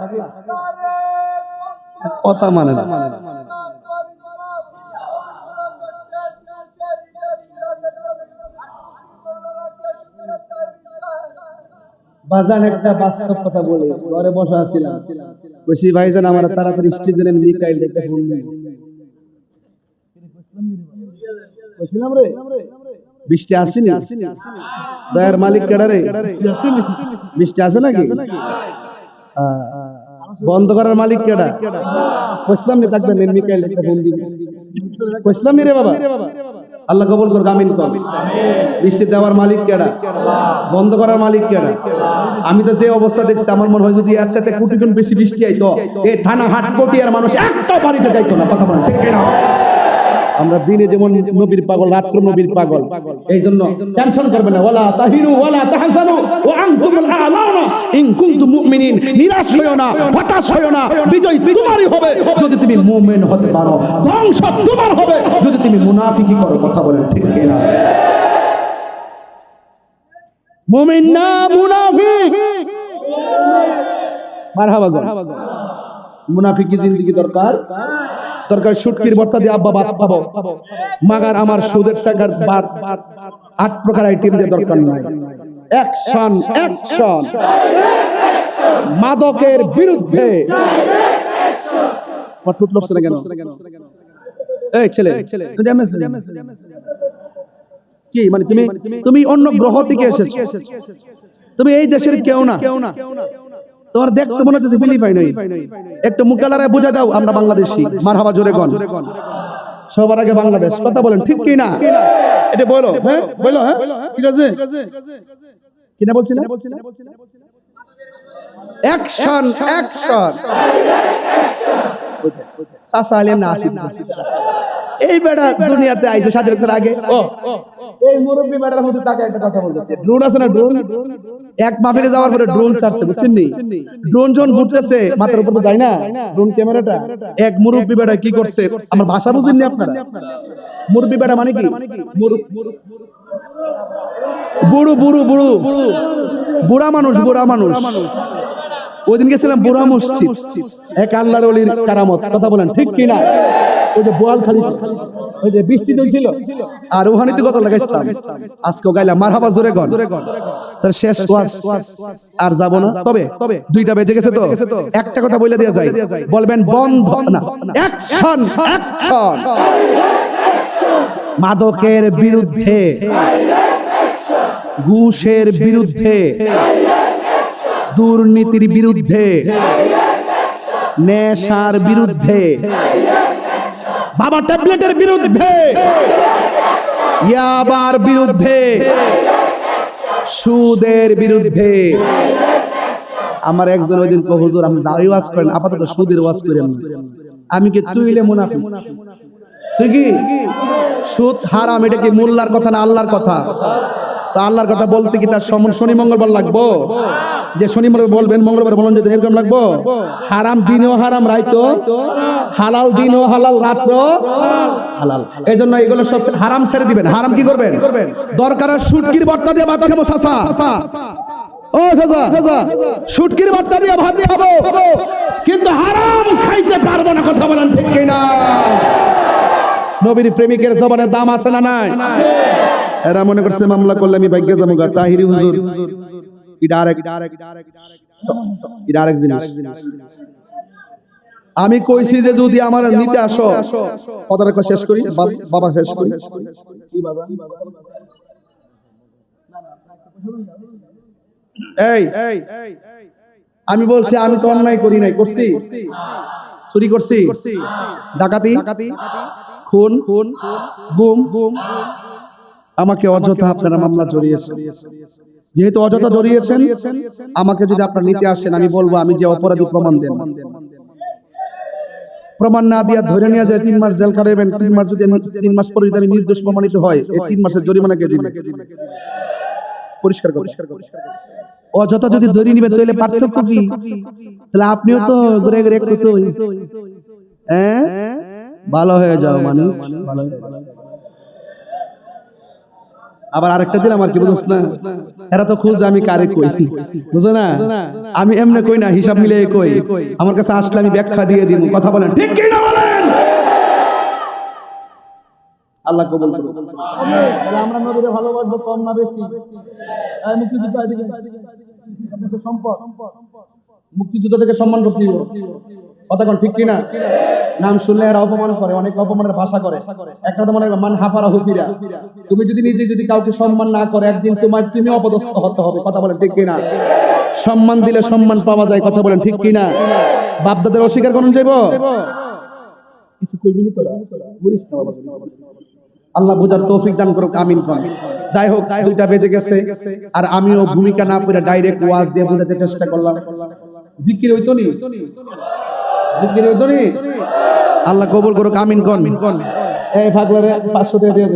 কথা মানে না বাজান একটা বাস্তব কথা বলি ঘরে বসা আছিলাম কইছি ভাইজান আমার তাড়াতাড়ি স্টেজে মিকাইল দেখতে ফোন দিই কইছিলাম রে বৃষ্টি আসেনি দয়ার মালিক কেডা রে বৃষ্টি আসে নাকি বন্ধ করার মালিক কেডা কইছিলাম নি তাকবেন মিকাইল দেখতে ফোন দিই কইছিলাম নি রে বাবা আল্লাহ কবুল করুক আমিন কর বৃষ্টি দেওয়ার মালিক কেডা বন্ধ করার মালিক কেডা আমি তো যে অবস্থা দেখছি আমার মনে হয় যদি এর চাইতে কোটি গুণ বেশি বৃষ্টি আইতো এই থানা হাট কোটিয়ার মানুষ একটা বাড়িতে যাইতো না কথা বলেন ঠিক না আমরা দিনে যেমন নবীর পাগল রাত্র নবীর পাগল এইজন্য টেনশন করবে না ওয়ালা তাহিরু ওয়ালা তাহজানু ওয়া আনতুমুল আ'লাউনা ইন কুনতুম মুমিনিন নিরাশ হয়ো না হতাশ হয়ো না বিজয় তোমারই হবে যদি তুমি মুমিন হতে পারো ধ্বংস তোমার হবে যদি তুমি মুনাফিকি করো কথা বলেন ঠিক কি না মুমিন না মুনাফিক মারহাবা গো মুনাফিকি জিন্দেগি দরকার সুটকির ভর্তা দিয়ে আব্বা ভাত খাবো মাগার আমার সুদের টাকার ভাত 8 প্রকার আইটেম দিয়ে দরকার নাই অ্যাকশন অ্যাকশন মাদকের বিরুদ্ধে পটুট লড়ছে না কেন এই ছেলে কি মানে তুমি অন্য গ্রহ থেকে এসেছো তুমি এই দেশের কেউ না তোমার দেখতে মনে হচ্ছে ফিলিপাইন একটু মুকালারায় বুঝা দাও আমরা বাংলাদেশি মারহাবা জোরে গন সবার আগে বাংলাদেশ কথা বলেন ঠিক কি না এটা বলো হ্যাঁ বলো হ্যাঁ ঠিক আছে কি না বলছিলেন অ্যাকশন অ্যাকশন সাসা আলেম না আসিফ এই বেটা দুনিয়াতে আইছে স্বাধীনতার আগে এই মুরব্বি বেটার মধ্যে তাকে একটা কথা বলতেছে ড্রোন আছে না ড্রোন এক মাহফিলে যাওয়ার পরে ড্রোন ছাড়ছে বুঝছেন নি ড্রোন যখন ঘুরতেছে মাথার উপর তো যায় না ড্রোন ক্যামেরাটা এক মুরব্বি বেটা কি করছে আমার ভাষা বুঝেননি আপনারা মুরব্বি বেটা মানে কি বুড়ো বুড়ো বুড়ো বুড়া মানুষ ওই দিন গেছিলাম বুড়া মসজিদ এক আল্লাহর ওলির কারামত কথা বলেন ঠিক কি না ওই যে বোয়ালখালী ওই যে বৃষ্টি চলছিল আর ওখানেতে কত লাগাইছিলাম আজকে গাইলাম মারহাবা জোরে গন তার শেষ ওয়াজ আর যাব না তবে 2টা বেজে গেছে তো একটা কথা বলে দেয়া যায় বলবেন বন্ধ না অ্যাকশন অ্যাকশন মাদকের বিরুদ্ধে ঘুষের বিরুদ্ধে দুর্নীতির বিরুদ্ধে নেশার বিরুদ্ধে বাবা ট্যাবলেটের বিরুদ্ধে ইয়াবার বিরুদ্ধে সুদের বিরুদ্ধে আমার একজন ওই দিন কো হুজুর আমি দাওয়াই ওয়াজ করেন আপাতত সুদের ওয়াজ করেন আমি কি তুইলে মুনাফিক তুই কি সুদ হারাম এটা কি মোল্লার কথা না আল্লাহর কথা তো আল্লাহর কথা বলতে কি তার শনি মঙ্গলবার লাগবো যে শনি মঙ্গলবার বলবেন মঙ্গলবার বলেন যদি এরকম লাগবো হারাম দিনও হারাম রাইতো হালাল দিনও হালাল রাত্র হালাল এইজন্য এগুলো সব হারাম ছেড়ে দিবেন হারাম কি করবেন দরকার শুটকির ভর্তা দিয়ে ভাত খাবো চাচা ও চাচা শুটকির ভর্তা দিয়ে ভাত খাবো কিন্তু হারাম খাইতে পারবো না কথা বলেন ঠিক কি না নবীর প্রেমিকের জবানের দাম আছে না নাই এরা মনে করছে মামলা করলে আমি ভাগ্যে যাবো গা তাহিরি হুজুর এটা আরেক জিনিস। আমি কইছি যে যদি আমার নিতে আসো, কথাটা শেষ করি বাবা, শেষ করি। এই আমি বলছি আমি তো অন্যায় করি নাই, করছি? চুরি করছি, ডাকাতি, খুন, গুম। আমাকে অযথা আপনারা মামলা জড়িয়েছেন। যেহেতু অযথা জড়িয়েছেন, আমাকে যদি আপনারা নিতে আসেন, আমি বলবো আমি যে অপরাধী প্রমাণ দেন। প্রমাণ না দিয়া ধরে নিয়ে যায় 3 মাস জেল কাটাবেন। 3 মাস যদি 3 মাস পরে যদি আমি নির্দোষ প্রমাণিত হয়, এই 3 মাসের জরিমানা কে দিবে? পরিষ্কার করো। অযথা যদি ধরে নিবে তাহলে পার্থক্য কি? তাহলে আপনিও তো ঘুরে ঘুরে একটু ভালো হয়ে যাও, মানে ভালো হয়ে যাও। আবার আরেকটা দিলাম আর কি, বুঝছ না? এরা তো খুঁজ আমি কারে কই, বুঝো না? আমি এমনি কই না, হিসাব মিলে কই। আমার কাছে আসলে আমি ব্যাখ্যা দিয়ে দিব। কথা বলেন ঠিক কি না বলেন? আল্লাহ কবুল করুন। তাহলে আমরা নবীরে ভালোবাসবো কম না বেশি? মুক্তিযুদ্ধ এদিকে সম্পদ, মুক্তিযুদ্ধ থেকে সম্মান করতে দিব। কথা কোন ঠিক কি না? নাম শুনলে এরা অপমান করে, অনেক অপমানের ভাষা করে। একটা তো মনে হয় মান হাফারা হুফিরা। তুমি যদি নিজে যদি কাউকে সম্মান না করে, একদিন তুমি অপদস্থ হতে হবে। কথা বলেন ঠিক কি না? সম্মান দিলে সম্মান পাওয়া যায়। কথা বলেন ঠিক কি না? বাপদাদের অস্বীকার করুন যাইব কিছু কইবি নি তোরা, বলিস না বাবা। আল্লাহ বুঝার তৌফিক দান করুক, আমিন কোন। যাই হোক, 2টা বেজে গেছে, আর আমিও ভূমিকা না পড়ে ডাইরেক্ট ওয়াজ দিয়ে বোঝাতে চেষ্টা করলাম। জিকির হইতো নি? জিকির হইতো নি? আল্লাহ কবুল করুক, আমিন কোন। এই ফাগলারে 500 টাকা দিয়ে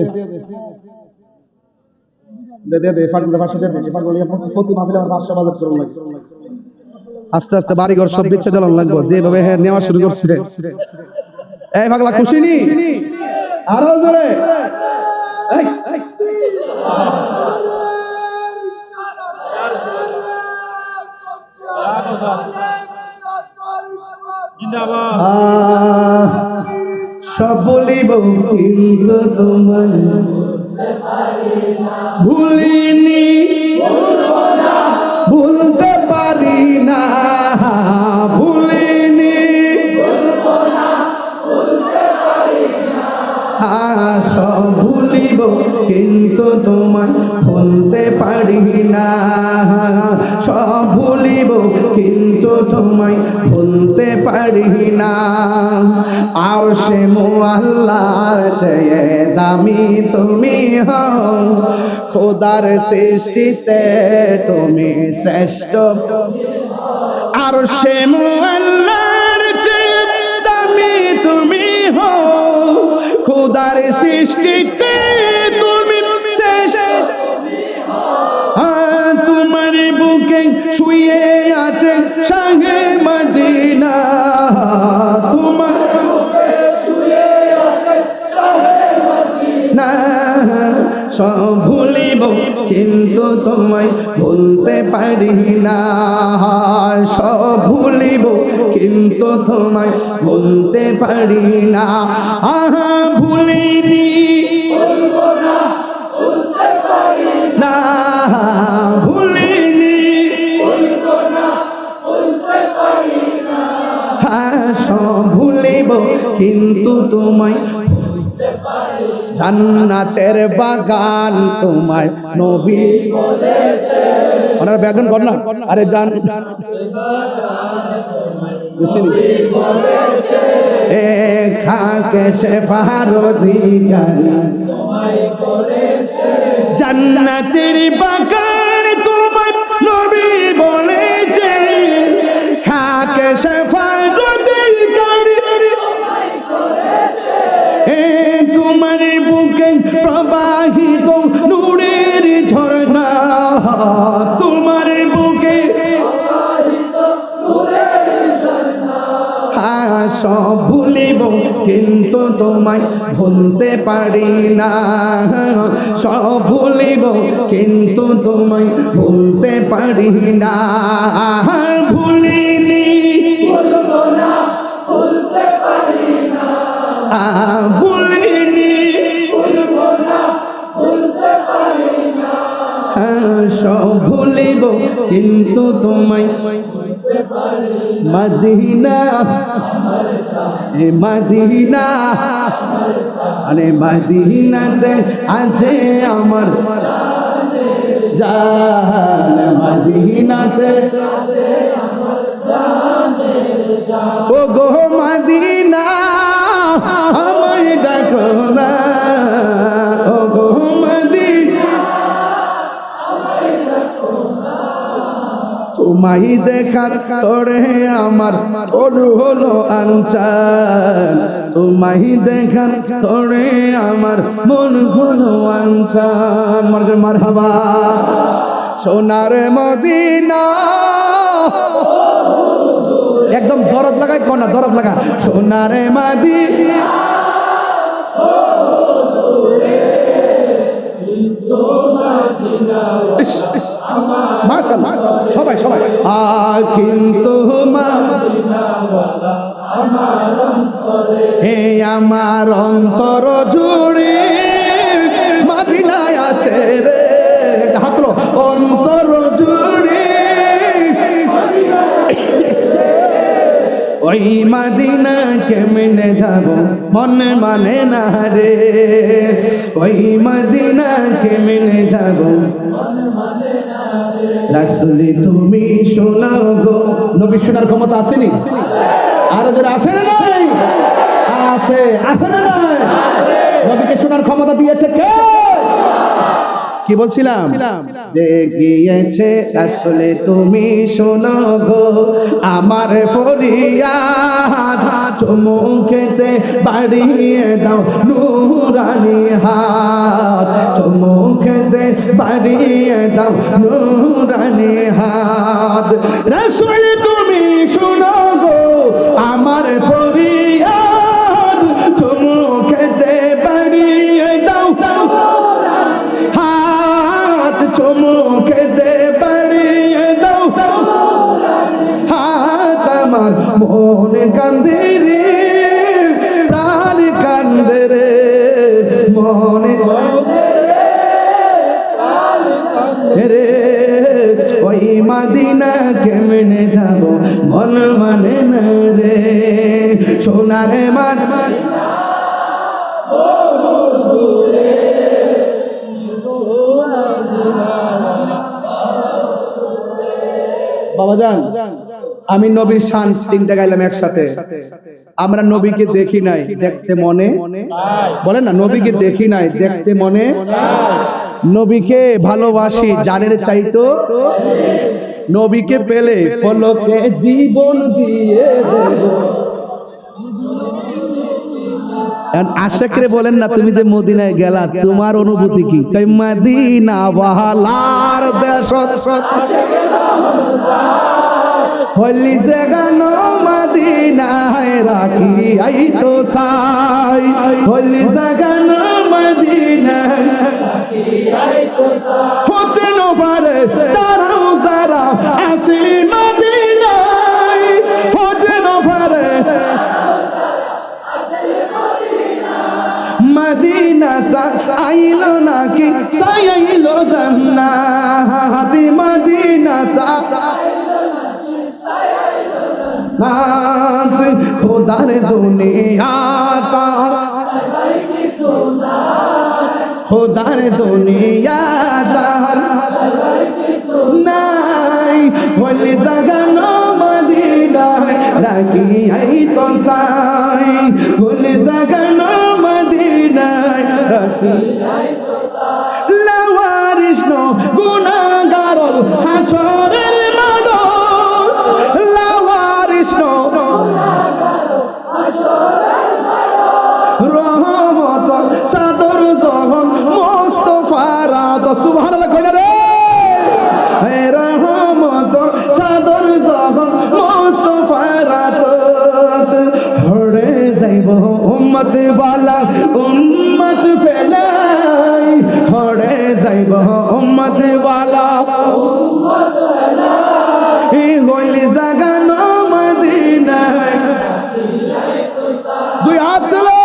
দে, ফাগলারে 500 টাকা দে। ফাগলারে প্রতি মাহফিলে আমার 500 বাজার করুন লাগে। আস্তে আস্তে বাড়ি ঘর সব বিচ্ছেদ দিলাম লাগবে, যেভাবে নেওয়া শুরু করছে। এই ফাগলা খুশি নি? আরো জোরে। সব বলিব কিন্তু তোমায় ভুলিনি, ভুলতে পারি না, ভুলিনি, সব ভুলিব কিন্তু তোমায় ভুলতে পারি না, সব ভুলিব কিন্তু তোমায় ভুলতে পারি না। আর সে মুআল্লার চেয়ে দামি তুমি হও, খোদার সৃষ্টিতে তুমি শ্রেষ্ঠ। আর সে মুআল্লার চেয়ে দামি তুমি হও, খোদার সৃষ্টিতে তুমি শ্রেষ্ঠ। তোমার বুকে শুয়ে আছে শাহে মদিনা, তোমার বুকে শুয়ে আছে শাহে মদিনা। সব ভুলিব কিন্তু তোমায় ভুলতে পারি না, সব ভুলিব কিন্তু তোমায় ভুলতে পারি না। আহা ভুলিনি, ভুলবো না, ভুলতে পারি না, ভুলিনি, ভুলবো না, ভুলতে পারি না। সব ভুলিব কিন্তু তোমায় ভুলতে পারি। জান্নাতের বাগান তোমায় নবী বলেছে। ওনার বাগান কর না, আরে জান্নাতের বাগান তোমায় নবী বলেছে। খাকে শেফার অধিকারী তোমায় করেছে। জান্নাতের বাগান তোমায় নবী বলেছে। খাকে শেফার অধিকারী তোমায় করেছে। তোমার বুকে প্রবাহিত নূরের ঝর্ণা, তোমার বুকে প্রবাহিত নূরের ঝর্ণা। সব ভুলিব কিন্তু তোমায় ভুলতে পারি না, সব ভুলিব কিন্তু তোমায় ভুলতে পারি না। ভুলিনি, ভুলবো না, ভুলতে পারি না, ভুলিনি, ভুলবো না, ভুলতে পারি না। সব ভুলিব কিন্তু তোমায় মদিনা এ মদিনা আরে মদিনাতে আছে আমার জান মদিনাতে ও গো মদিনা আমায় ডাকো না ও গো মদিনা তোমায় দেখার করে আমার অনু হলো আঞ্চান তোমায় দেখার করে আমার মন হলো আঞ্চান মারহাবা সোনার মদিনা একদম দরদ লাগায় কোনা দরদ লাগা সোনার মদিনা মাশাআল্লাহ সবাই সবাই কিন্তু হে আমার অন্তর জুড়ে মদিনায় আছে রে হাতলো অন্তর জুড়ে ওই মদিনা কেমনে যাব মন মানে না রে ওই মদিনা কেমনে যাব রাসূল তুমি শোনাও গো নবী শোনার ক্ষমতা আসেনি আর যারা আসে না নাই আছে আছে না নাই নবীকে শোনার ক্ষমতা দিয়েছে কে কি বলছিলাম যে গিয়েছে রাসূল তুমি শোনো গো আমার ফরিয়াদ চুমুকেতে বাড়িয়ে দাও নূরানি হাত চুমুকেতে বাড়িয়ে দাও নূরানি হাত রাসূল তুমি শোনো গো আমার ফরিয়াদ চুমুকেতে বাড়িয়ে দাও চমুকেতে বাড়িয়ে দাও হাত আমার মন কান্দে রে প্রাণ কান্দে রে মন রে ওই মদিনা কেমনে যাব মন মানে না রে সোনারে মদিনা বাবাজান আমি নবীর শান তিনটা গাইলাম একসাথে আমরা নবীকে দেখি নাই দেখতে মনে বলেন না নবীকে দেখি নাই দেখতে মনে নবীকে ভালোবাসি জানের চাইতো নবীকে পেলে পলকে জীবন দিয়ে দেব আশেকরে বলেন না তুমি যে মদিনায় গেলা তোমার অনুভূতি কি কই মদিনা ওয়ালার দেশ হলি জাগানো মদিনায় রাখি আই তো সাই হলি জাগানো মদিনায় রাখি আই তো সাই হতে ন পারে তারাও যারা আসে মদিনায় হতে ন পারে মদিনা আইলো নাকি সাইলো জান্নাত মদিনা খোদার দুনিয়া খোদার দুনিয়া নাই বলে জাগানো মদিনায় রাখি আই তো সাই বলে জাগানো মদিনায় রাখি আই তো সাই লাওয়ারিস নো গুনাহগার হাসরের মাঠ লাওয়ারিস নো হাসরের মাঠ রহমত সাদর জগন মুস্তাফার তো সুবহানাল্লাহ কইনা রে হে রহমত সাদর জগন মুস্তাফার তো হড়ে যাইব উম্মত वाला উম্মত ফেলাই হড়ে যাইব উম্মত वाला উম্মত ফেলাই এই গলি জাগানো মদিনায় দুই হাত তুলো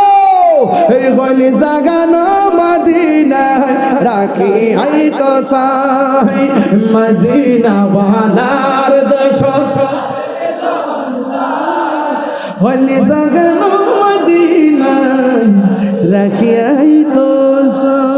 এই গলি জাগানো মদিনায় রাখি আই তো সাই মদিনা ওয়ালার দেশ হলি সগন মদিনা রাখি আই তো সাই